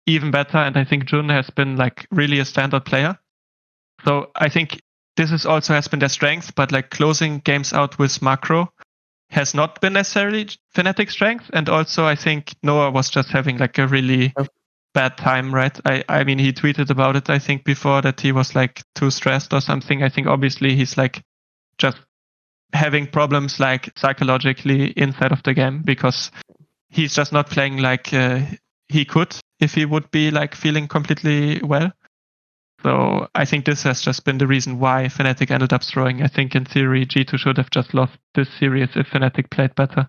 even better. And I think Jun has been like really a standout player. So I think this is also has been their strength, but like closing games out with macro has not been necessarily Fnatic's strength. And also I think Noah was just having like a really bad time, right? I mean, he tweeted about it, I think, before that he was like too stressed or something. I think obviously he's like just having problems like psychologically inside of the game, because he's just not playing like he could if he would be like feeling completely well. So I think this has just been the reason why Fnatic ended up throwing. I think in theory G2 should have just lost this series if Fnatic played better.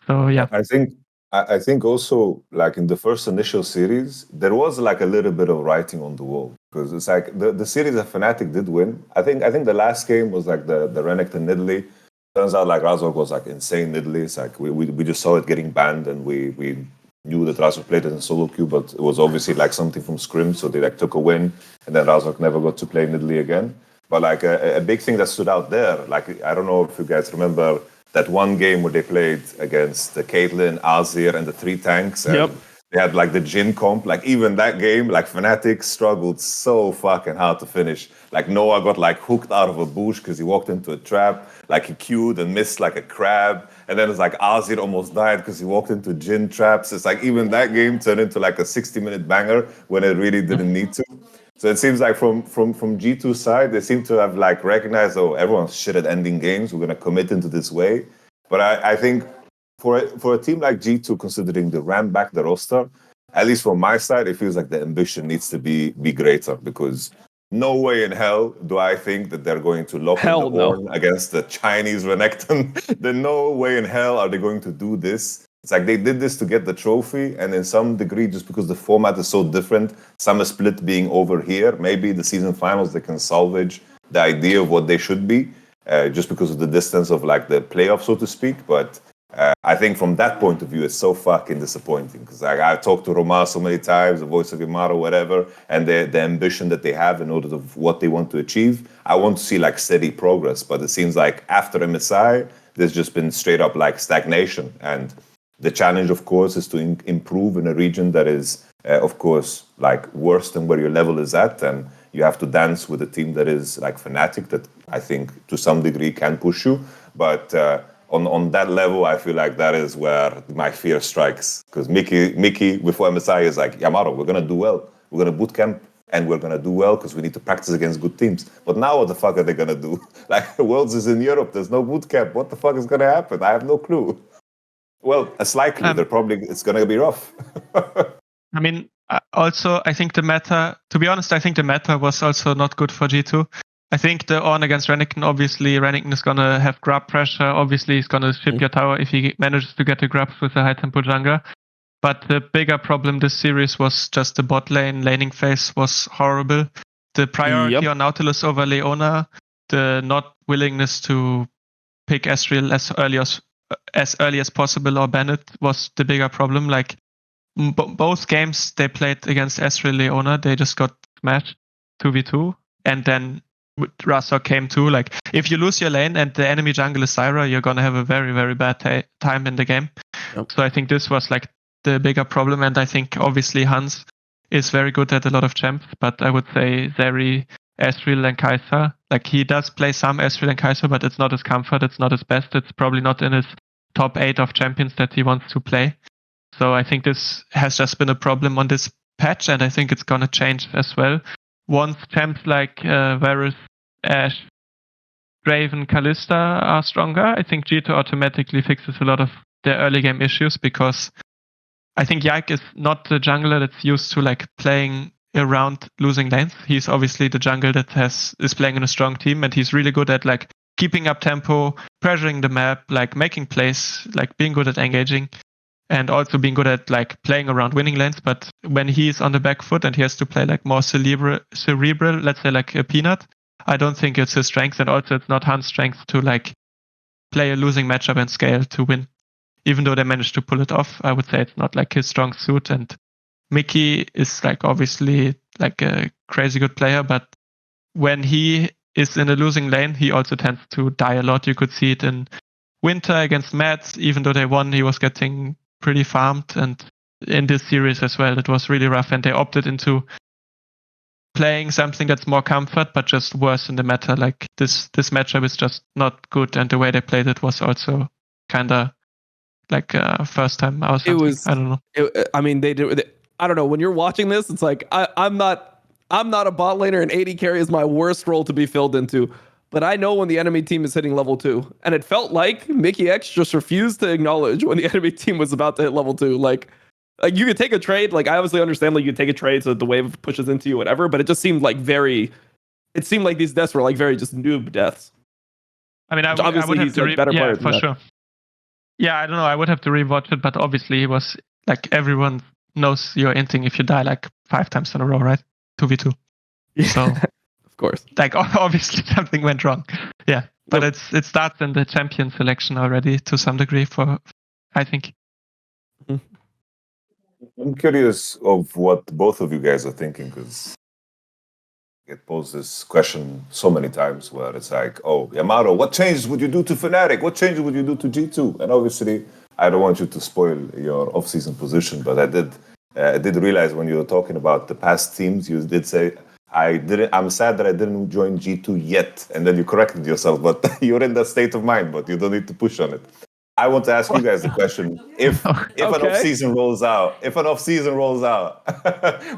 So yeah. I think also, like in the first initial series, there was like a little bit of writing on the wall, because it's like the series that Fnatic did win. I think the last game was like the Renekton Nidalee. Turns out like Razork was like insane Nidalee. It's like we just saw it getting banned, and we knew that Razork played it in solo queue, but it was obviously like something from scrim, so they like took a win, and then Razork never got to play Nidalee again. But like a big thing that stood out there, like I don't know if you guys remember that one game where they played against the Caitlyn, Azir, and the 3 tanks. And they had like the Jhin comp. Like even that game, like Fnatic struggled so fucking hard to finish. Like Noah got like hooked out of a bush because he walked into a trap. Like he queued and missed like a crab. And then it's like Azir almost died because he walked into Jhin traps. It's like even that game turned into like a 60-minute banger when it really didn't need to. So it seems like from G2's side, they seem to have like recognized, oh, everyone's shit at ending games. We're going to commit into this way. But I think for a team like G2, considering they ran back the roster, at least from my side, it feels like the ambition needs to be greater, because no way in hell do I think that they're going to lock in the horn against the Chinese Renekton. Then no way in hell are they going to do this. It's like they did this to get the trophy, and in some degree, just because the format is so different, Summer Split being over here, maybe the season finals, they can salvage the idea of what they should be, just because of the distance of like the playoff, so to speak. But I think from that point of view, it's so fucking disappointing, because like, I talked to Roma so many times, the voice of Yamato, whatever, and the ambition that they have in order of what they want to achieve. I want to see like steady progress, but it seems like after MSI, there's just been straight up like stagnation. And the challenge, of course, is to improve in a region that is, of course, like worse than where your level is at. And you have to dance with a team that is like Fnatic, that I think to some degree can push you. But on that level, I feel like that is where my fear strikes. Because Mickey before MSI is like, Yamato, we're going to do well. We're going to bootcamp and we're going to do well because we need to practice against good teams. But now what the fuck are they going to do? Like, Worlds is in Europe. There's no bootcamp. What the fuck is going to happen? I have no clue. Well, it's likely it's going to be rough. I mean, also, I think the meta, to be honest, I think the meta was also not good for G2. I think the on against Renekton, obviously, Renekton is going to have grab pressure. Obviously, he's going to ship your tower if he manages to get the grabs with a high tempo jungler. But the bigger problem this series was just the bot lane laning phase was horrible. The priority on Nautilus over Leona, the not willingness to pick Ezreal as early as possible or ban it was the bigger problem. Like both games they played against Ezreal Leona, they just got smashed 2v2, and then Razork came too. Like if you lose your lane and the enemy jungle is Zyra, you're gonna have a very, very bad time in the game. So I think this was like the bigger problem, and I think obviously Hans is very good at a lot of champs, but I would say Zeri, Ezreal and Kai'Sa, like he does play some Ezreal and Kai'Sa, but it's not his comfort, it's not his best, it's probably not in his top 8 of champions that he wants to play. So I think this has just been a problem on this patch, and I think it's gonna change as well. Once champs like Varus, Ashe, Draven, Kalista are stronger, I think G2 automatically fixes a lot of their early game issues, because I think Yike is not the jungler that's used to like playing around losing lanes. He's obviously the jungler that is playing in a strong team, and he's really good at like keeping up tempo, pressuring the map, like making plays, like being good at engaging, and also being good at like playing around winning lanes. But when he's on the back foot and he has to play like more cerebral, let's say like a Peanut, I don't think it's his strength, and also it's not Hans' strength to like play a losing matchup and scale to win. Even though they managed to pull it off, I would say it's not like his strong suit. And Mickey is like obviously like a crazy good player, but when he is in a losing lane, he also tends to die a lot. You could see it in Winter against Mads. Even though they won, he was getting pretty farmed. And in this series as well, it was really rough, and they opted into playing something that's more comfort, but just worse in the meta. Like this matchup is just not good, and the way they played it was also kind of like first time or something. It was, I don't know. I mean, I don't know. When you're watching this, it's like I'm not a bot laner, and AD carry is my worst role to be filled into. but I know when the enemy team is hitting level 2. And it felt like Mickey X just refused to acknowledge when the enemy team was about to hit level 2. Like you could take a trade. Like I obviously understand like you could take a trade so that the wave pushes into you, whatever. But it just seemed like it seemed like these deaths were like very just noob deaths. I mean, I obviously would have he's to a better player for than that. sure. Yeah, I don't know. I would have to rewatch it, but obviously he was like everyone knows you're inting if you die like 5 times in a row, right? 2v2. Yeah, So of course. like obviously something went wrong. Yeah, but it starts in the champion selection already to some degree. For I think. I'm curious of what both of you guys are thinking, because I get posed this question so many times where it's like, oh, Yamato, what changes would you do to Fnatic? What changes would you do to G2? And obviously, I don't want you to spoil your off-season position, but I did realize when you were talking about the past teams, you did say, I'm sad that I didn't join G2 yet. And then you corrected yourself, but you're in that state of mind, but you don't need to push on it. I want to ask you guys the question: if an off-season rolls out,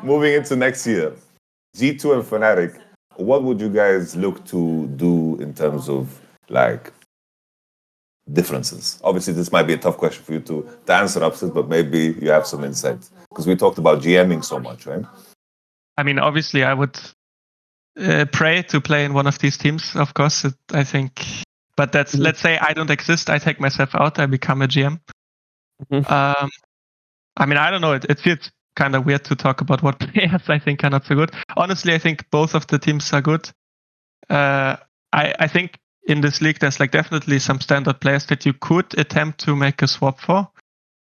moving into next year, G2 and Fnatic, what would you guys look to do in terms of like differences? Obviously, this might be a tough question for you to answer, upset, but maybe you have some insight because we talked about GMing so much, right? I mean, obviously, I would pray to play in one of these teams. Of course, I think. But that's let's say I don't exist. I take myself out. I become a GM. I mean, I don't know. It feels kind of weird to talk about what players I think are not so good. Honestly, I think both of the teams are good. I think in this league there's like definitely some standout players that you could attempt to make a swap for,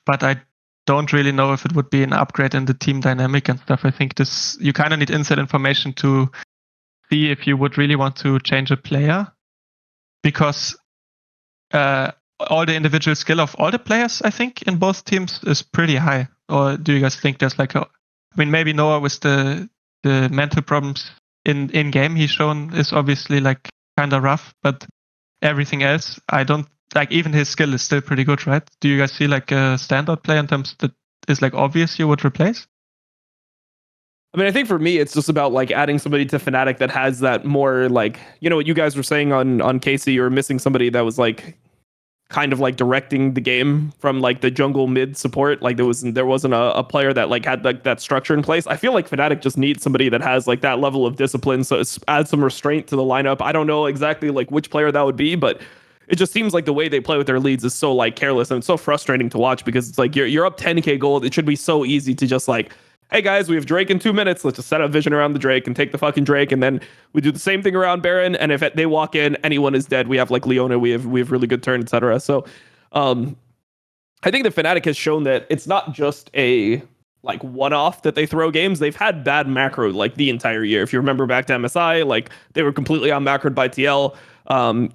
but I don't really know if it would be an upgrade in the team dynamic and stuff. I think you kind of need inside information to see if you would really want to change a player. Because all the individual skill of all the players, I think, in both teams is pretty high. Or do you guys think there's like I mean, maybe Noah with the mental problems in game he's shown is obviously like kind of rough, but everything else, I don't like. Even his skill is still pretty good, right? Do you guys see like a standout player in terms that is like obvious you would replace? I mean, I think for me, it's just about like adding somebody to Fnatic that has that more like, you know, what you guys were saying on KC, you were missing somebody that was like kind of like directing the game from like the jungle mid support. Like there wasn't a player that like had like that structure in place. I feel like Fnatic just needs somebody that has like that level of discipline. So it's add some restraint to the lineup. I don't know exactly like which player that would be, but it just seems like the way they play with their leads is so like careless, and it's so frustrating to watch because it's like you're up 10k gold. It should be so easy to just like, hey guys, we have Drake in 2 minutes. Let's just set up vision around the Drake and take the fucking Drake. And then we do the same thing around Baron. And if they walk in, anyone is dead. We have like Leona, we have really good turn, etc. So I think the Fnatic has shown that it's not just a like one-off that they throw games. They've had bad macro like the entire year. If you remember back to MSI, like they were completely on macroed by TL.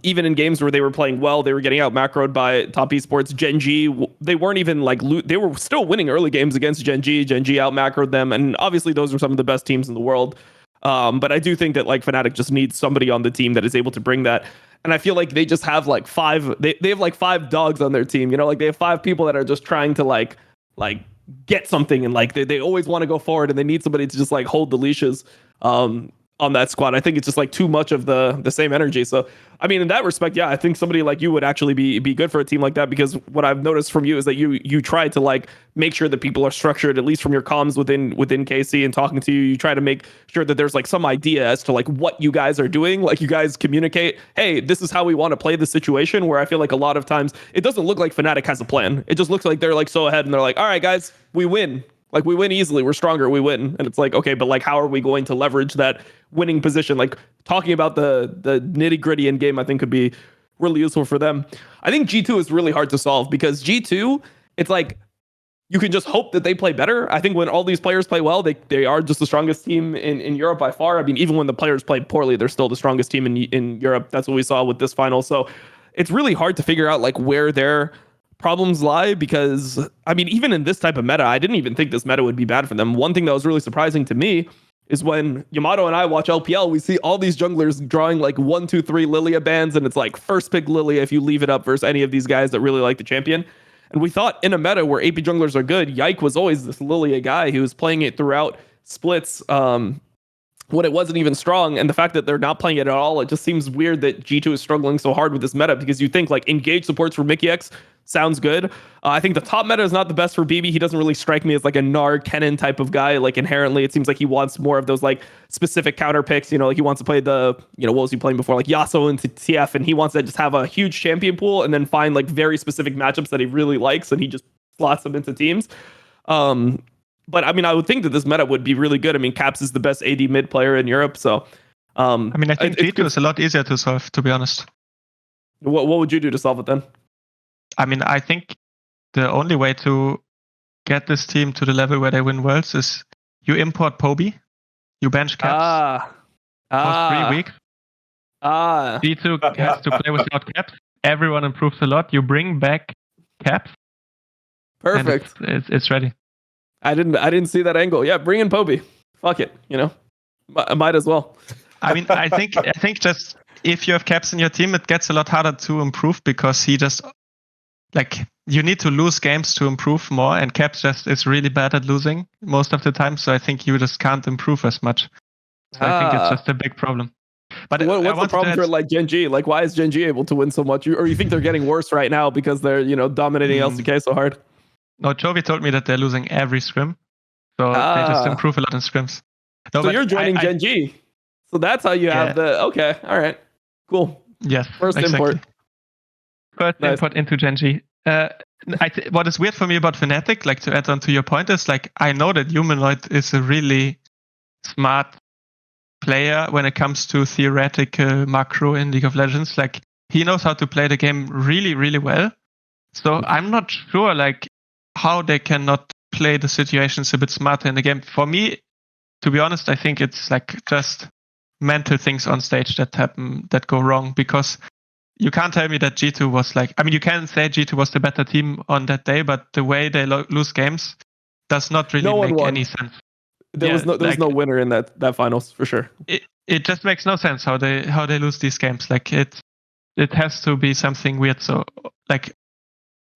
Even in games where they were playing well, they were getting out macroed by top esports. Gen G, they weren't even like they were still winning early games against Gen G. Gen G out macroed them, and obviously those are some of the best teams in the world. But I do think that like Fnatic just needs somebody on the team that is able to bring that. And I feel like they just have like they have like 5 dogs on their team. You know, like they have 5 people that are just trying to like get something, and like they always want to go forward, and they need somebody to just like hold the leashes. On that squad, I think it's just like too much of the same energy. So, I mean, in that respect, yeah, I think somebody like you would actually be good for a team like that, because what I've noticed from you is that you try to like make sure that people are structured, at least from your comms within KC and talking to you. You try to make sure that there's like some idea as to like what you guys are doing. Like you guys communicate, hey, this is how we want to play the situation. Where I feel like a lot of times it doesn't look like Fnatic has a plan. It just looks like they're like so ahead and they're like, all right, guys, we win. Like we win easily, we're stronger, we win. And it's like, okay, but like how are we going to leverage that winning position? Like talking about the nitty-gritty in game, I think could be really useful for them. I think G2 is really hard to solve, because G2, it's like you can just hope that they play better. I think when all these players play well, they are just the strongest team in Europe by far. I mean, even when the players play poorly, they're still the strongest team in Europe. That's what we saw with this final. So it's really hard to figure out like where their problems lie, because I mean, even in this type of meta, I didn't even think this meta would be bad for them. One thing that was really surprising to me is when Yamato and I watch LPL, we see all these junglers drawing like 1, 2, 3 Lilia bans, and it's like first pick Lilia if you leave it up versus any of these guys that really like the champion. And we thought in a meta where AP junglers are good, Yike was always this Lilia guy who was playing it throughout splits. when it wasn't even strong, and the fact that they're not playing it at all, it just seems weird that G2 is struggling so hard with this meta, because you think like engage supports for Mickey X sounds good. I think the top meta is not the best for BB. He doesn't really strike me as like a YamatoCannon type of guy. Like inherently, it seems like he wants more of those like specific counter picks. You know, like he wants to play the, you know, what was he playing before? Like Yasuo into TF, and he wants to just have a huge champion pool and then find like very specific matchups that he really likes, and he just slots them into teams. But I mean, I would think that this meta would be really good. I mean, Caps is the best AD mid player in Europe, so. I mean, I think G2 is a lot easier to solve, to be honest. What would you do to solve it then? I mean, I think the only way to get this team to the level where they win worlds is you import Poby, you bench Caps for 3 weeks. G2 has to play without Caps. Everyone improves a lot. You bring back Caps. Perfect. It's ready. I didn't see that angle. Yeah, bring in Poby. Fuck it, you know. Might as well. I mean, I think just if you have Caps in your team, it gets a lot harder to improve, because he just, like, you need to lose games to improve more, and Caps just is really bad at losing most of the time. So I think you just can't improve as much. So I think it's just a big problem. But what's the problem for like Gen G? Like, why is Gen G able to win so much? Or you think they're getting worse right now because they're, you know, dominating LCK so hard? No, Chovy told me that they're losing every scrim. So they just improve a lot in scrims. No, so you're joining Gen G. So that's how you have the... Okay, all right. Cool. Yes, First import. First import into Gen G. What is weird for me about Fnatic, like to add on to your point, is like I know that Humanoid is a really smart player when it comes to theoretical macro in League of Legends. Like he knows how to play the game really, really well. So I'm not sure like how they cannot play the situations a bit smarter in the game. For me, to be honest, I think it's like just mental things on stage that happen, that go wrong, because you can't tell me that G2 was like, I mean, you can say G2 was the better team on that day, but the way they lose games does not really make any sense. There was no winner in that finals for sure. It just makes no sense how they lose these games. Like it has to be something weird. So like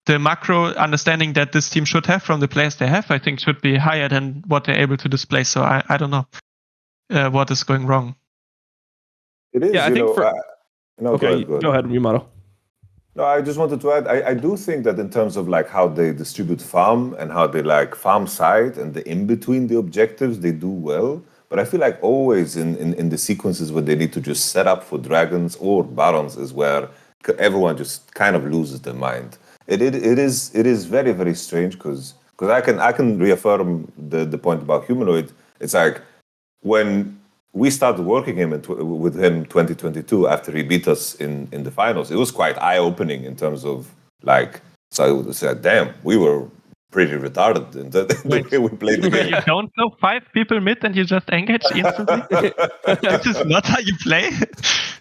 the macro understanding that this team should have from the players they have, I think should be higher than what they're able to display. So I don't know what is going wrong. It is, yeah, okay, go ahead, Yamato. No, I just wanted to add, I do think that in terms of like how they distribute farm and how they like farm side and the in-between the objectives, they do well. But I feel like always in the sequences where they need to just set up for dragons or barons is where everyone just kind of loses their mind. It is very, very strange because I can reaffirm the point about Humanoid. It's like when we started working with him 2022 after he beat us in the finals, it was quite eye-opening in terms of like, so I would say, damn, we were pretty retarded in the way we played the game. You don't know 5 people mid and you just engage instantly? This is not how you play.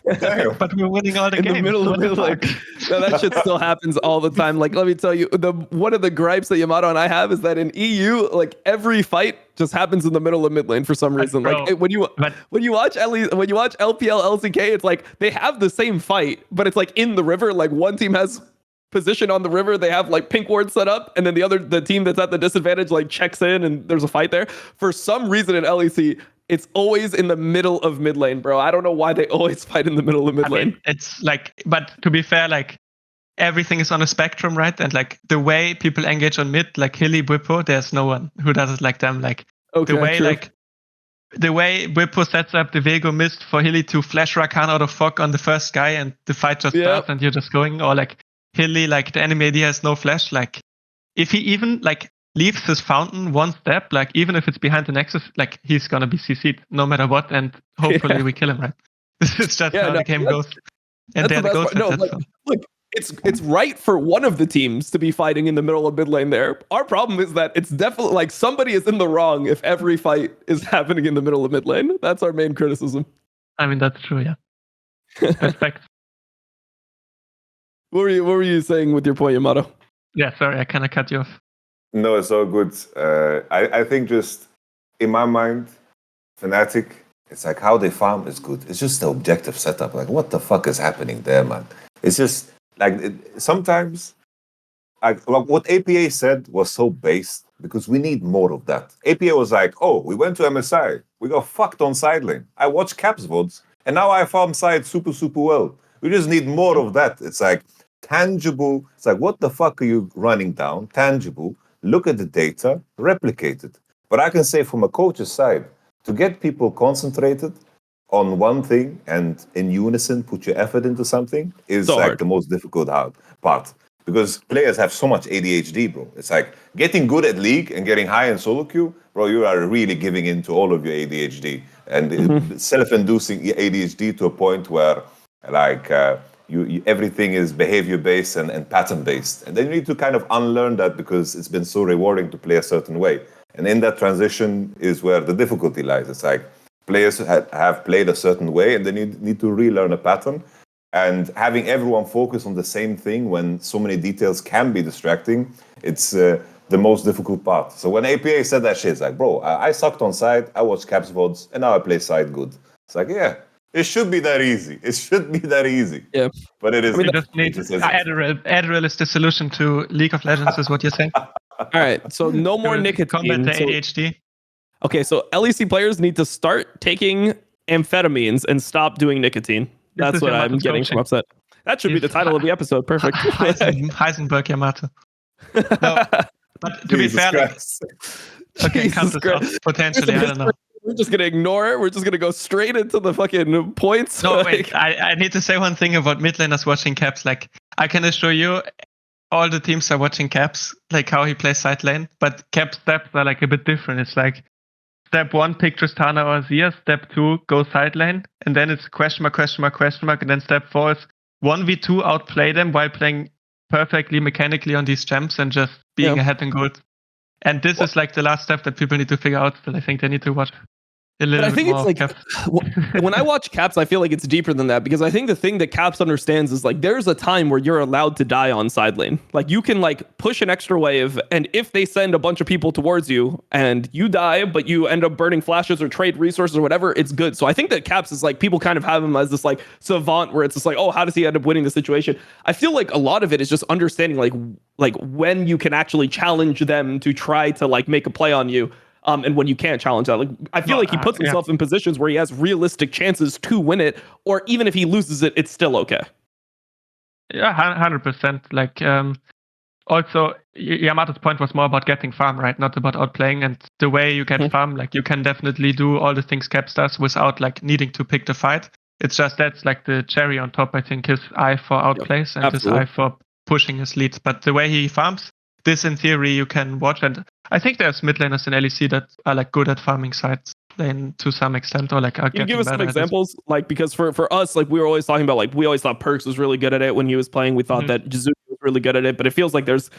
But we're winning all the games. In the middle of it, like, no, that shit still happens all the time. Like, let me tell you, one of the gripes that Yamato and I have is that in EU, like every fight just happens in the middle of mid lane for some reason. Like when you watch LPL LCK, it's like they have the same fight, but it's like in the river. Like one team has position on the river, they have like pink ward set up, and then the team that's at the disadvantage like checks in and there's a fight there. For some reason in LEC, it's always in the middle of mid lane, bro. I don't know why they always fight in the middle of mid lane. Mean, it's like, but to be fair, like everything is on a spectrum, right? And like the way people engage on mid, like Hilly, Bwipo, there's no one who does it like them. Like the way Bwipo sets up the Vego Mist for Hilly to flash Rakan out of fog on the first guy and the fight just starts and you're just going, or like Hilly, like the enemy AD has no flash. Like if he even like leaves his fountain one step, like even if it's behind the Nexus, like he's gonna be CC'd no matter what, and hopefully we kill him, right? This is just how the game goes. And there goes. Look, it's right for one of the teams to be fighting in the middle of mid lane there. Our problem is that it's definitely like somebody is in the wrong if every fight is happening in the middle of mid lane. That's our main criticism. I mean, that's true, yeah. Respect. What were you saying with your point, Yamato? Yeah, sorry, I kind of cut you off. No, it's all good. I think just in my mind, Fnatic, it's like how they farm is good. It's just the objective setup. Like, what the fuck is happening there, man? It's just like sometimes, like what APA said was so based because we need more of that. APA was like, oh, we went to MSI. We got fucked on side lane. I watched Caps VODs, and now I farm side super, super well. We just need more of that. It's like tangible. It's like, what the fuck are you running down? Tangible. Look at the data, replicate it. But I can say from a coach's side, to get people concentrated on one thing and in unison put your effort into something is So like hard. the most difficult part. Because players have so much ADHD, bro. It's like getting good at League and getting high in solo queue, bro, you are really giving into all of your ADHD and self-inducing ADHD to a point where like you everything is behavior-based and pattern-based. And then you need to kind of unlearn that because it's been so rewarding to play a certain way. And in that transition is where the difficulty lies. It's like players have played a certain way and then you need to relearn a pattern. And having everyone focus on the same thing when so many details can be distracting, it's the most difficult part. So when APA said that shit, it's like, bro, I sucked on side, I watched Caps VODs, and now I play side good. It's like, yeah, it should be that easy. It should be that easy. Yeah. But it isn't. You just need Adderall is the solution to League of Legends, is what you're saying. All right. So no more nicotine. Combat the So- ADHD. okay, so LEC players need to start taking amphetamines and stop doing nicotine. That's is what I'm Yamato's getting coaching. from Upset. That should be the title of the episode. Perfect. Heisenberg Yamato. No, but to be Jesus fair, like, Christ. okay, Jesus cut this Christ. off potentially. I don't know. We're just gonna ignore it. We're just gonna go straight into the fucking points. No, Like, wait. I need to say one thing about mid laners watching Caps. Like, I can assure you, all the teams are watching Caps, like how he plays side lane. But Caps steps are like a bit different. It's like step 1, pick Tristana or Azir. Step 2, go side lane. And then it's question mark, question mark, question mark. And then step 4 is 1v2 outplay them while playing perfectly mechanically on these champs and just being ahead in gold. And this is like the last step that people need to figure out. That I think they need to watch a but little I bit think more it's of like Caps. when I watch Caps, I feel like it's deeper than that because I think the thing that Caps understands is like there's a time where you're allowed to die on side lane. Like you can like push an extra wave, and if they send a bunch of people towards you and you die, but you end up burning flashes or trade resources or whatever, it's good. So I think that Caps is like people kind of have him as this like savant where it's just like, oh, how does he end up winning the situation? I feel like a lot of it is just understanding like when you can actually challenge them to try to like make a play on you. And when you can't challenge that, like I feel like he puts himself in positions where he has realistic chances to win it, or even if he loses it, it's still okay. Yeah, 100%. Like, also, Yamato's point was more about getting farm, right? Not about outplaying. And the way you get farm, like, you can definitely do all the things Caps does without, like, needing to pick the fight. It's just that's, like, the cherry on top, I think, his eye for outplays and absolutely. his eye for pushing his leads. But the way he farms, this, in theory, you can watch. And I think there's mid laners in LEC that are, like, good at farming side lane to some extent, or, like, are Can you getting give us some better at it. examples? Like, because for us, like, we were always talking about, like, we always thought Perks was really good at it when he was playing. We thought that Jizu was really good at it, but it feels like there's,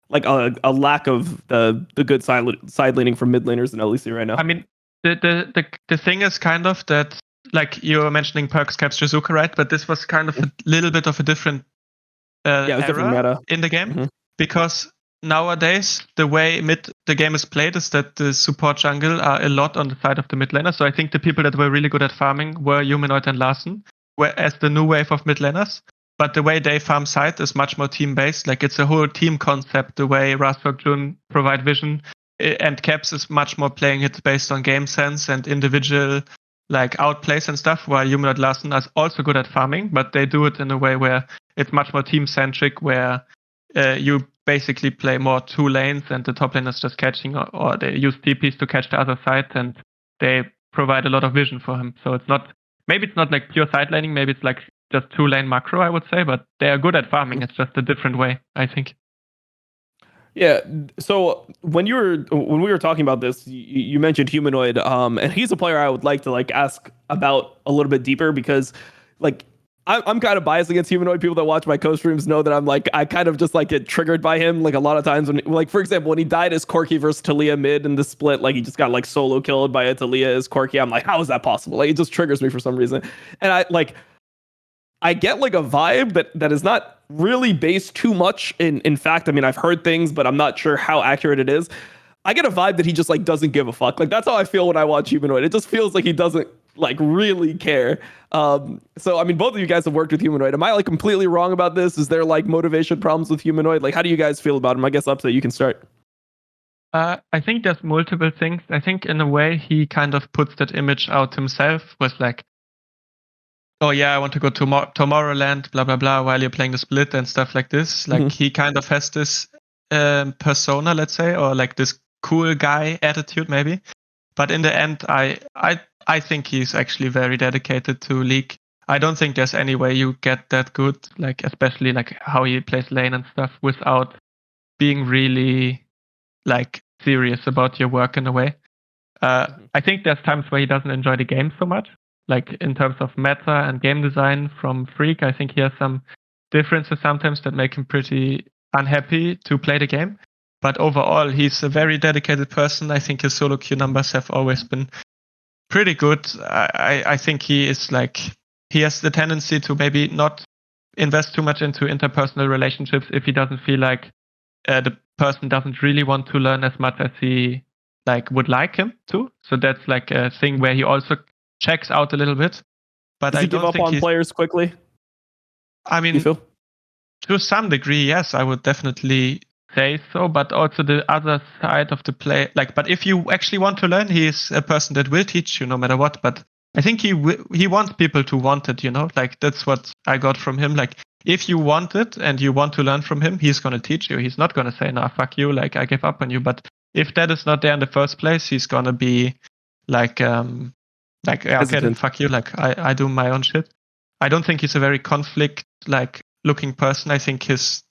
like, a lack of the good side laning from mid laners in LEC right now. I mean, the thing is kind of that, like you were mentioning Perks, Caps, Jizuka, right? But this was kind of a little bit of a different it was different era meta in the game because nowadays the way the game is played is that the support jungle are a lot on the side of the mid laner. So I think the people that were really good at farming were Humanoid and Larsen, whereas the new wave of mid laners. But the way they farm side is much more team-based. Like it's a whole team concept, the way Rastok Jun provide vision. And Caps is much more playing it based on game sense and individual like outplays and stuff, while Humanoid Larsen is also good at farming, but they do it in a way where it's much more team-centric, where you basically play more 2 lanes and the top lane is just catching, or they use TPs to catch the other side, and they provide a lot of vision for him. So it's not like pure side laning, maybe it's like just 2-lane macro, I would say, but they are good at farming. It's just a different way, I think. Yeah. So when we were talking about this, you mentioned Humanoid, and he's a player I would like to like ask about a little bit deeper because, like, I'm kind of biased against Humanoid. People that watch my co-streams know that I kind of just like get triggered by him. Like a lot of times when, like for example, when he died as Corki versus Talia mid in the split, like he just got like solo killed by a Talia as Corki. I'm like, how is that possible? Like it just triggers me for some reason, and I get like a vibe that is not really based too much in fact. I mean, I've heard things, but I'm not sure how accurate it is. I get a vibe that he just like doesn't give a fuck. Like that's how I feel when I watch Humanoid. It just feels like he doesn't like really care. So I mean, both of you guys have worked with Humanoid. Am I like completely wrong about this? Is there like motivation problems with Humanoid? Like, how do you guys feel about him? I guess Upset, you can start. I think there's multiple things. I think in a way he kind of puts that image out himself with like, oh yeah, I want to go to Tomorrowland, blah blah blah, while you're playing the split and stuff like this. Like he kind of has this persona, let's say, or like this cool guy attitude maybe. But in the end, I think he's actually very dedicated to League. I don't think there's any way you get that good, like especially like how he plays lane and stuff, without being really like serious about your work in a way. I think there's times where he doesn't enjoy the game so much, like in terms of meta and game design from Freak. I think he has some differences sometimes that make him pretty unhappy to play the game. But overall, he's a very dedicated person. I think his solo queue numbers have always been pretty good. I think he is like, he has the tendency to maybe not invest too much into interpersonal relationships if he doesn't feel like the person doesn't really want to learn as much as he like would like him to. So that's like a thing where he also checks out a little bit. But Does he give up on players quickly? I mean, to some degree, yes, I would definitely say so. But also the other side of the play, like, but if you actually want to learn, he is a person that will teach you no matter what. But I think he wants people to want it, you know, like that's what I got from him. Like, if you want it and you want to learn from him, he's going to teach you. He's not going to say, nah, fuck you, like I give up on you. But if that is not there in the first place, he's going to be like, yeah, okay, then fuck you. Like I do my own shit. I don't think he's a very conflict like looking person. I think he's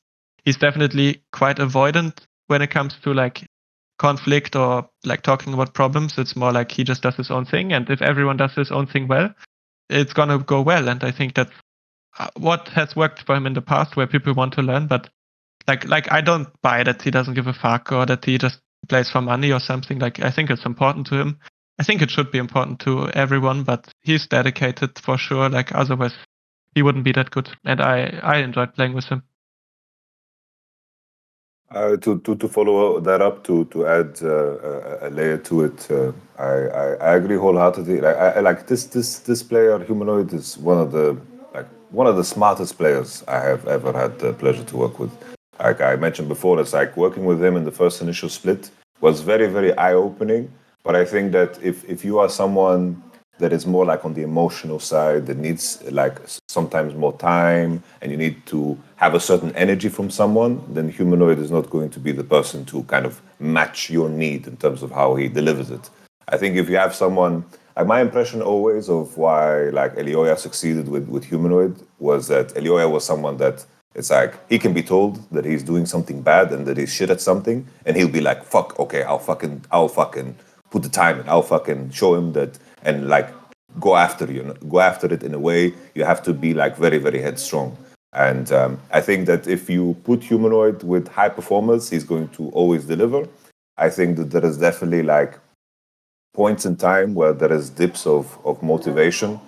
definitely quite avoidant when it comes to like conflict or like talking about problems. It's more like he just does his own thing. And if everyone does his own thing well, it's going to go well. And I think that's what has worked for him in the past, where people want to learn. But like I don't buy that he doesn't give a fuck or that he just plays for money or something. Like I think it's important to him. I think it should be important to everyone, but he's dedicated for sure. Like otherwise he wouldn't be that good. And I enjoyed playing with him. To follow that up, to add a layer to it, I agree wholeheartedly. I like this player. Humanoid is one of the smartest players I have ever had the pleasure to work with. Like I mentioned before, it's like working with him in the first initial split was very, very eye-opening. But I think that if you are someone that is more like on the emotional side, that needs like sometimes more time, and you need to have a certain energy from someone, then Humanoid is not going to be the person to kind of match your need in terms of how he delivers it. I think if you have someone, like my impression always of why like Elias succeeded with Humanoid was that Elias was someone that it's like he can be told that he's doing something bad and that he's shit at something, and he'll be like, fuck, okay, I'll fucking put the time in, I'll fucking show him that, and like go after it in a way. You have to be like very, very headstrong. And I think that if you put Humanoid with high performers, he's going to always deliver. I think that there is definitely like points in time where there is dips of motivation.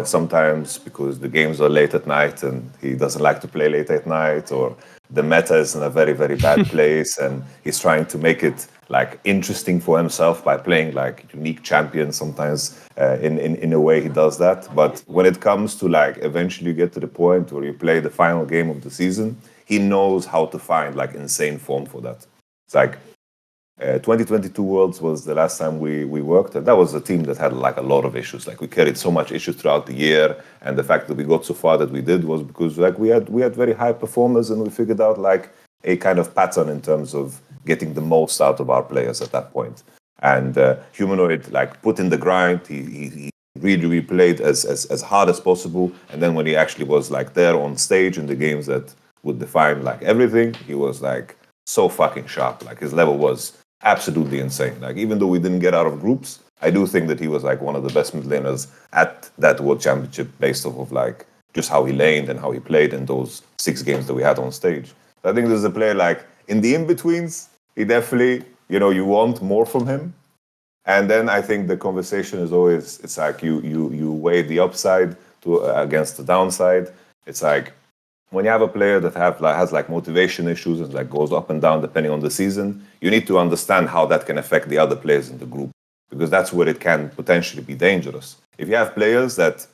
Sometimes because the games are late at night and he doesn't like to play late at night, or the meta is in a very, very bad place and he's trying to make it like interesting for himself by playing like unique champions. Sometimes in a way he does that. But when it comes to like eventually you get to the point where you play the final game of the season, he knows how to find like insane form for that. It's like 2022 Worlds was the last time we worked, and that was a team that had like a lot of issues. Like we carried so much issues throughout the year, and the fact that we got so far that we did was because like we had very high performers, and we figured out like a kind of pattern in terms of getting the most out of our players at that point. And Humanoid like put in the grind. He really played as hard as possible, and then when he actually was like there on stage in the games that would define like everything, he was like so fucking sharp. Like his level was absolutely insane. Like even though we didn't get out of groups, I do think that he was like one of the best mid laners at that World Championship based off of like just how he laned and how he played in those 6 games that we had on stage. So I think there's a player like in the in-betweens, he definitely, you want more from him. And then I think the conversation is always, it's like you weigh the upside against the downside. It's like when you have a player that has like motivation issues and like goes up and down depending on the season, you need to understand how that can affect the other players in the group, because that's where it can potentially be dangerous. If you have players that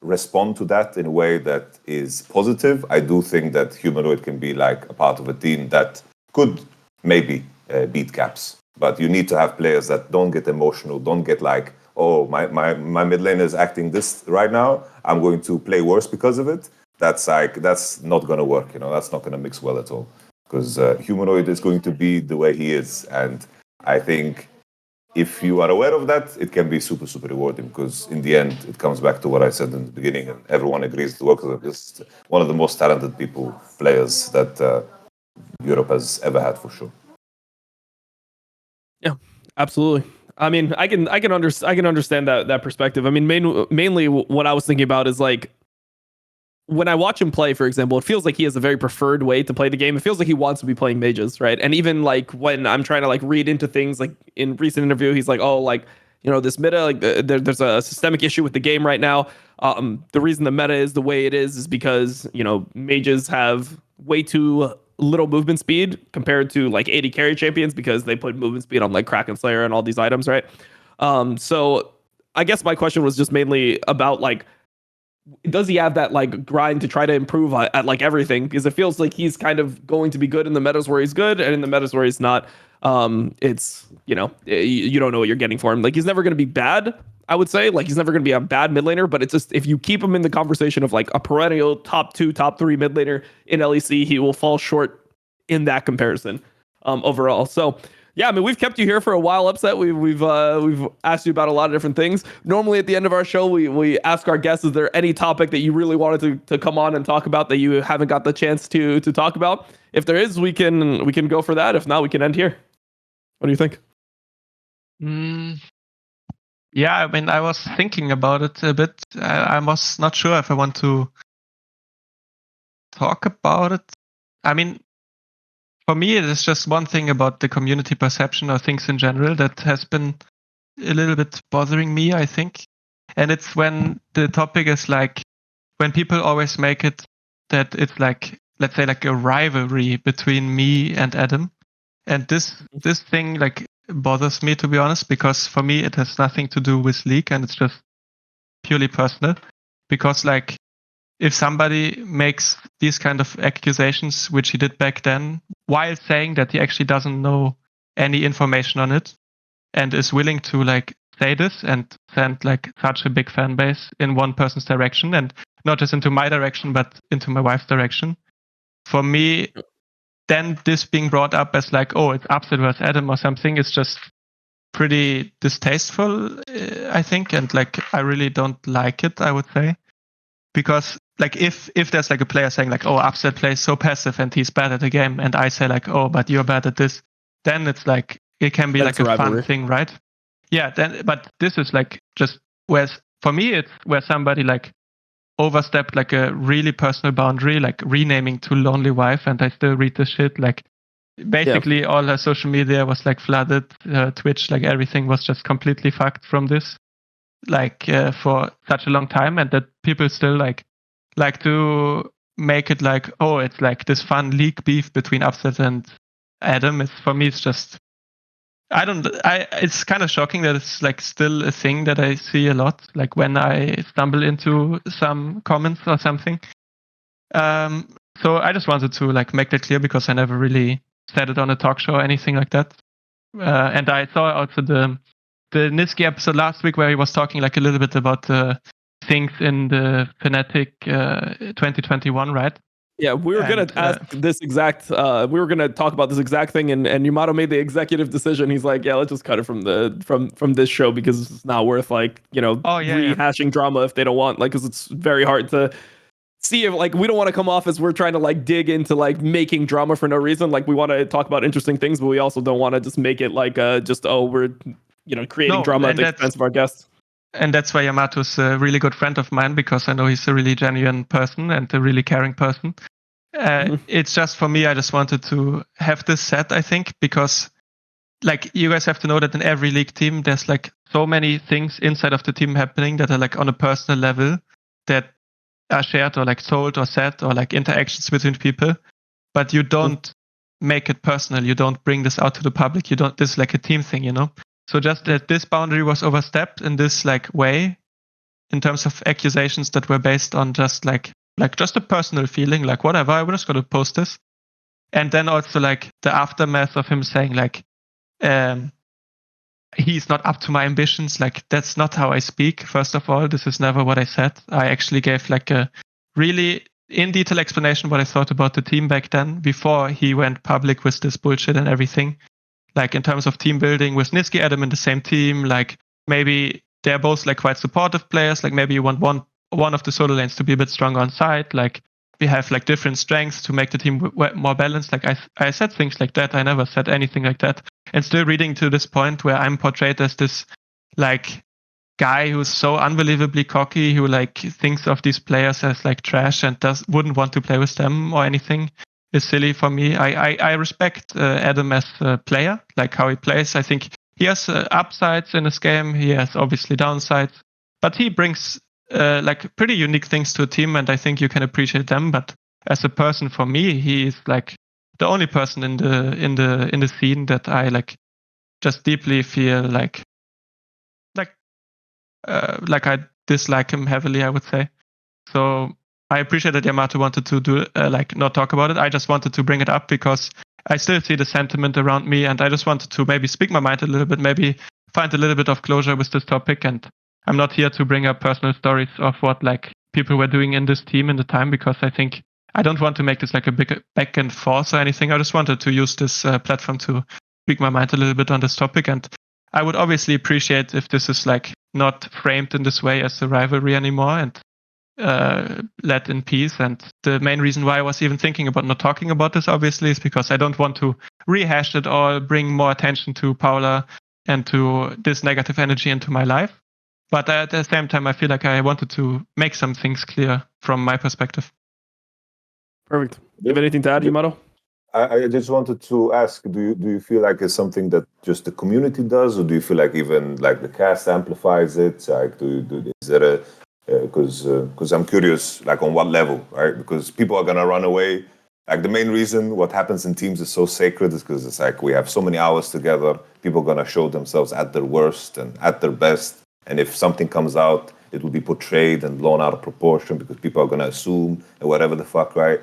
respond to that in a way that is positive, I do think that Humanoid can be like a part of a team that could maybe beat Caps. But you need to have players that don't get emotional, don't get like, oh, my mid laner is acting this right now, I'm going to play worse because of it. That's not going to work. That's not going to mix well at all. Because Humanoid is going to be the way he is. And I think if you are aware of that, it can be super, super rewarding, because in the end, it comes back to what I said in the beginning, and everyone agrees the worker is one of the most talented players that Europe has ever had, for sure. Yeah, absolutely. I mean, I can understand that perspective. I mean, mainly what I was thinking about is like, when I watch him play, for example, it feels like he has a very preferred way to play the game. It feels like he wants to be playing mages, right? And even like when I'm trying to like read into things, like in recent interview, he's like, oh, like, this meta, like there's a systemic issue with the game right now. The reason the meta is the way it is because, mages have way too little movement speed compared to like AD carry champions, because they put movement speed on like Kraken Slayer and all these items, right? So I guess my question was just mainly about like, does he have that like grind to try to improve at like everything? Because it feels like he's kind of going to be good in the metas where he's good, and in the metas where he's not, it's you don't know what you're getting for him. Like, he's never going to be bad, I would say. Like, he's never going to be a bad mid laner, but it's just, if you keep him in the conversation of like a perennial top 2, top 3 mid laner in LEC, he will fall short in that comparison overall. So yeah, I mean, we've kept you here for a while, Upset. We've asked you about a lot of different things. Normally at the end of our show, we ask our guests, is there any topic that you really wanted to come on and talk about that you haven't got the chance to talk about? If there is, we can go for that. If not, we can end here. What do you think? Yeah, I mean, I was thinking about it a bit. I was not sure if I want to talk about it. I mean, for me, it is just one thing about the community perception or things in general that has been a little bit bothering me, I think. And it's when the topic is like, when people always make it that it's like, let's say, like a rivalry between me and Adam. And this thing like bothers me, to be honest, because for me, it has nothing to do with League, and it's just purely personal. Because like, if somebody makes these kind of accusations, which he did back then, while saying that he actually doesn't know any information on it, and is willing to like say this and send like such a big fan base in one person's direction, and not just into my direction, but into my wife's direction, for me, then this being brought up as like, oh, it's Upset versus Adam or something, is just pretty distasteful, I think, and like I really don't like it, I would say. Because like if there's like a player saying like, oh, Upset plays so passive and he's bad at the game, and I say like, oh, but you're bad at this, then it's like, it can be like a fun thing, right? Yeah, then, but this is like just for me, it's where somebody like overstepped like a really personal boundary, like renaming to Lonely Wife, and I still read this shit. Like basically all her social media was like flooded, Twitch, like everything was just completely fucked from this. Like for such a long time, and that people still like to make it like, oh, it's like this fun league beef between Upset and Adam. It's, for me, it's just, it's kind of shocking that it's like still a thing that I see a lot, like when I stumble into some comments or something. So I just wanted to like make that clear, because I never really said it on a talk show or anything like that. And I saw also the Niski episode last week, where he was talking like a little bit about the things in the Fnatic 2021, right? Yeah, we were gonna ask this exact. We were gonna talk about this exact thing, and Yamato made the executive decision. He's like, yeah, let's just cut it from this show, because it's not worth like rehashing drama if they don't want, like, because it's very hard to see if like, we don't want to come off as we're trying to like dig into like making drama for no reason. Like, we want to talk about interesting things, but we also don't want to just make it like we're creating drama at the expense of our guests. And that's why Yamato's a really good friend of mine, because I know he's a really genuine person and a really caring person. It's just, for me, I just wanted to have this set, I think, because like, you guys have to know that in every league team, there's like so many things inside of the team happening that are like on a personal level, that are shared or like told or said, or like interactions between people, but you don't make it personal. You don't bring this out to the public. This is like a team thing, So just that this boundary was overstepped in this like way, in terms of accusations that were based on just like just a personal feeling, like whatever, I was just going to post this. And then also like the aftermath of him saying like, he's not up to my ambitions. Like, that's not how I speak. First of all, this is never what I said. I actually gave like a really in detail explanation what I thought about the team back then, before he went public with this bullshit and everything. Like, in terms of team building, with Niski Adam in the same team, like maybe they're both like quite supportive players. Like, maybe you want one of the solo lanes to be a bit stronger on side. Like, we have like different strengths to make the team more balanced. Like, I said things like that. I never said anything like that. And still reading to this point where I'm portrayed as this like guy who's so unbelievably cocky, who like thinks of these players as like trash and wouldn't want to play with them or anything, is silly for me. I respect Adam as a player, like how he plays. I think he has upsides in this game. He has obviously downsides, but he brings like pretty unique things to a team, and I think you can appreciate them. But as a person, for me, he is like the only person in the scene that I like just deeply feel like I dislike him heavily, I would say. So I appreciate that Yamato wanted to do like not talk about it. I just wanted to bring it up because I still see the sentiment around me, and I just wanted to maybe speak my mind a little bit, maybe find a little bit of closure with this topic. And I'm not here to bring up personal stories of what like people were doing in this team in the time, because I think I don't want to make this like a big back and forth or anything. I just wanted to use this platform to speak my mind a little bit on this topic. And I would obviously appreciate if this is like not framed in this way as a rivalry anymore, and let in peace. And the main reason why I was even thinking about not talking about this, obviously, is because I don't want to rehash it or bring more attention to Paula and to this negative energy into my life. But at the same time, I feel like I wanted to make some things clear from my perspective. Perfect. Do you have anything to add, Yamato? I just wanted to ask: do you feel like it's something that just the community does, or do you feel like even like the cast amplifies it? Like, is there a because I'm curious, like on what level, right? Because people are gonna run away. Like, the main reason what happens in teams is so sacred is because it's like we have so many hours together. People are gonna show themselves at their worst and at their best. And if something comes out, it will be portrayed and blown out of proportion because people are gonna assume and whatever the fuck, right?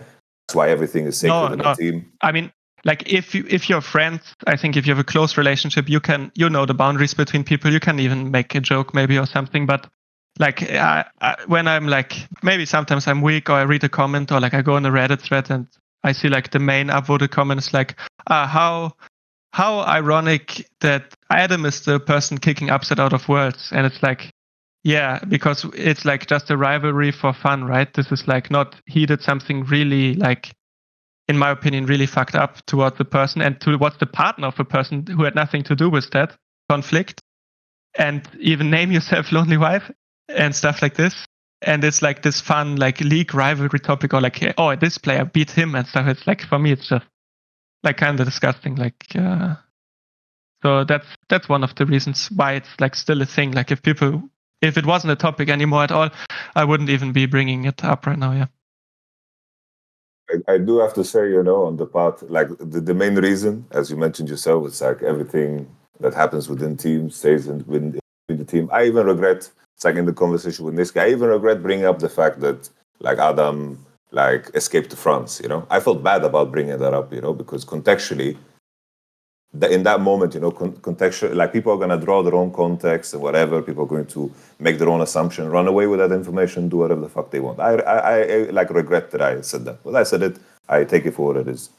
That's why everything is sacred in the team. I mean, like if you're friends, I think if you have a close relationship, you know the boundaries between people. You can even make a joke maybe or something. But like when I'm like, maybe sometimes I'm weak, or I read a comment, or like I go on a Reddit thread and I see like the main upvoted comment is like, how ironic that Adam is the person kicking upset out of Worlds. And it's like, yeah, because it's like just a rivalry for fun, right? This is like not, he did something really like, in my opinion, really fucked up towards the person and towards the partner of a person who had nothing to do with that conflict. And even name yourself Lonely Wife and stuff like this. And it's like this fun, like league rivalry topic, or like, oh, this player beat him and stuff. It's like, for me, it's just like kind of disgusting. Like, so that's one of the reasons why it's like still a thing. Like, if it wasn't a topic anymore at all, I wouldn't even be bringing it up right now. Yeah. I do have to say, on the part, like the main reason, as you mentioned yourself, it's like everything that happens within teams stays within the team. I even regret, it's like in the conversation with Niski, I even regret bringing up the fact that like Adam like escaped to France. I felt bad about bringing that up, because contextually, in that moment, contextual, like people are going to draw their own context and whatever. People are going to make their own assumption, run away with that information, do whatever the fuck they want. I like regret that I said that. Well, I said it. I take it for what it is.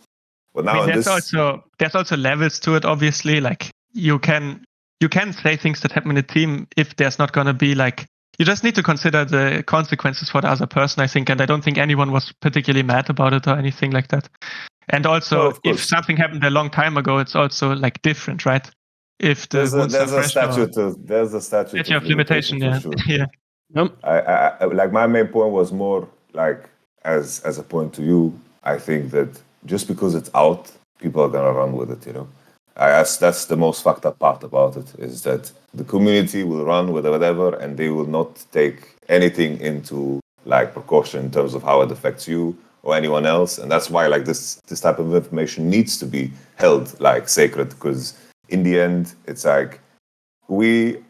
But now there's also levels to it. Obviously, like you can say things that happen in a team if there's not going to be like. You just need to consider the consequences for the other person, I think, and I don't think anyone was particularly mad about it or anything like that. And also, if something happened a long time ago, it's also like different, right? If the there's a statute of limitation, yeah. For sure. Yeah. Yep. I like my main point was more like as a point to you. I think that just because it's out, people are gonna run with it. That's the most fucked up part about it, is that the community will run with whatever, and they will not take anything into like precaution in terms of how it affects you or anyone else. And that's why like this type of information needs to be held like sacred, because in the end it's like you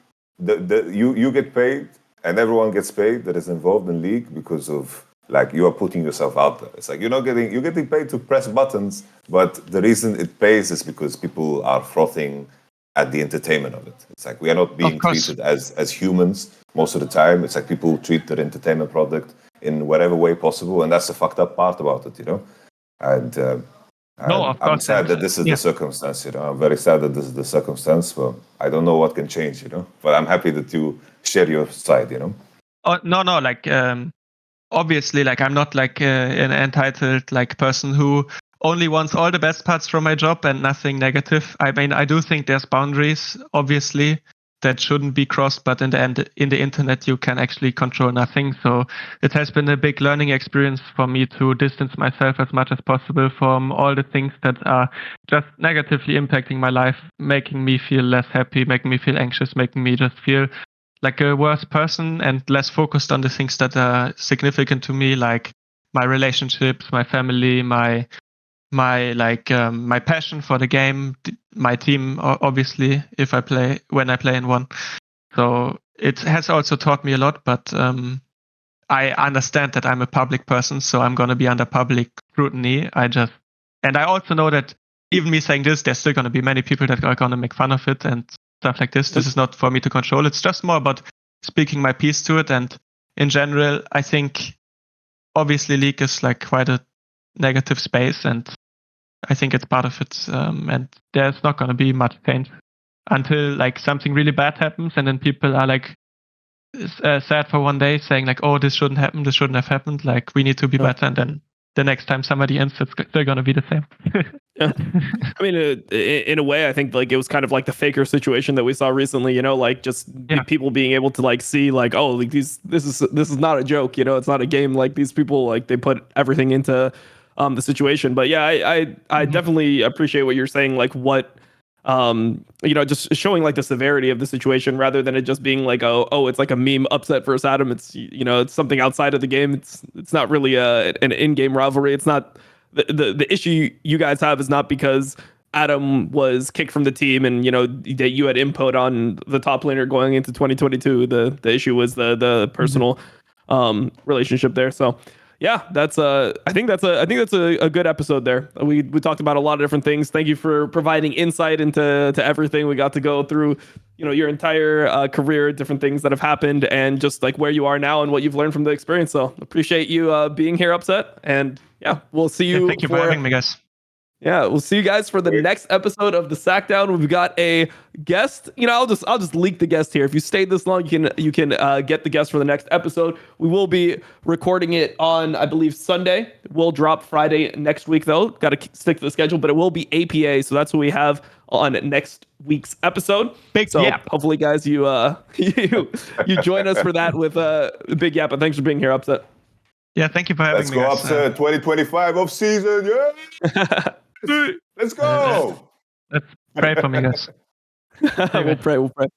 get paid and everyone gets paid that is involved in league because of like you are putting yourself out there. It's like you're getting paid to press buttons, but the reason it pays is because people are frothing at the entertainment of it. It's like we are not being treated as humans most of the time. It's like people treat their entertainment product in whatever way possible, and that's the fucked up part about it, you know. And I'm sad that this is the circumstance, you know. I'm very sad that this is the circumstance, but I don't know what can change, you know. But I'm happy that you share your side, you know. Oh, no, like obviously, like I'm not like an entitled like person who only wants all the best parts from my job and nothing negative. I mean, I do think there's boundaries, obviously, that shouldn't be crossed, but in the end, in the internet, you can actually control nothing. So it has been a big learning experience for me to distance myself as much as possible from all the things that are just negatively impacting my life, making me feel less happy, making me feel anxious, making me just feel like a worse person and less focused on the things that are significant to me, like my relationships, my family, my passion for the game, my team, obviously, when I play in one. So it has also taught me a lot, but I understand that I'm a public person, so I'm going to be under public scrutiny. And I also know that even me saying this, there's still going to be many people that are going to make fun of it and stuff like this. This is not for me to control. It's just more about speaking my piece to it. And in general, I think obviously League is like quite a negative space, and I think it's part of it. And there's not going to be much change until like something really bad happens, and then people are like sad for one day, saying like, "Oh, this shouldn't happen. This shouldn't have happened. Like, we need to be better." And then the next time somebody ends, it's still going to be the same. Yeah. I mean, in a way, I think like it was kind of like the Faker situation that we saw recently, you know, like just people being able to like see like, oh, like this is not a joke, you know, it's not a game. Like these people, like they put everything into the situation. But yeah, I definitely appreciate what you're saying, like what you know, just showing like the severity of the situation rather than it just being like, oh, it's like a meme upset versus Adam. It's, you know, it's something outside of the game. It's not really an in-game rivalry. It's not the issue you guys have is not because Adam was kicked from the team and, you know, that you had input on the top laner going into 2022. The issue was the personal relationship there. So yeah, I think that's a good episode there. We talked about a lot of different things. Thank you for providing insight into everything. We got to go through, you know, your entire career, different things that have happened, and just like where you are now and what you've learned from the experience. So appreciate you being here, Upset, and yeah, we'll see you. Thank you for having me, guys. Yeah, we'll see you guys for the next episode of the Sackdown. We've got a guest. You know, I'll just leak the guest here. If you stayed this long, you can get the guest for the next episode. We will be recording it on, I believe, Sunday. We'll drop Friday next week though. Got to stick to the schedule, but it will be APA. So that's what we have on next week's episode. Hopefully, guys, you join us for that with Big Yap. And thanks for being here, Upset. Yeah, thank you for having me. Let's go, Upset. 2025 off season. Yeah. Let's go. Let's pray for me, guys. We'll pray.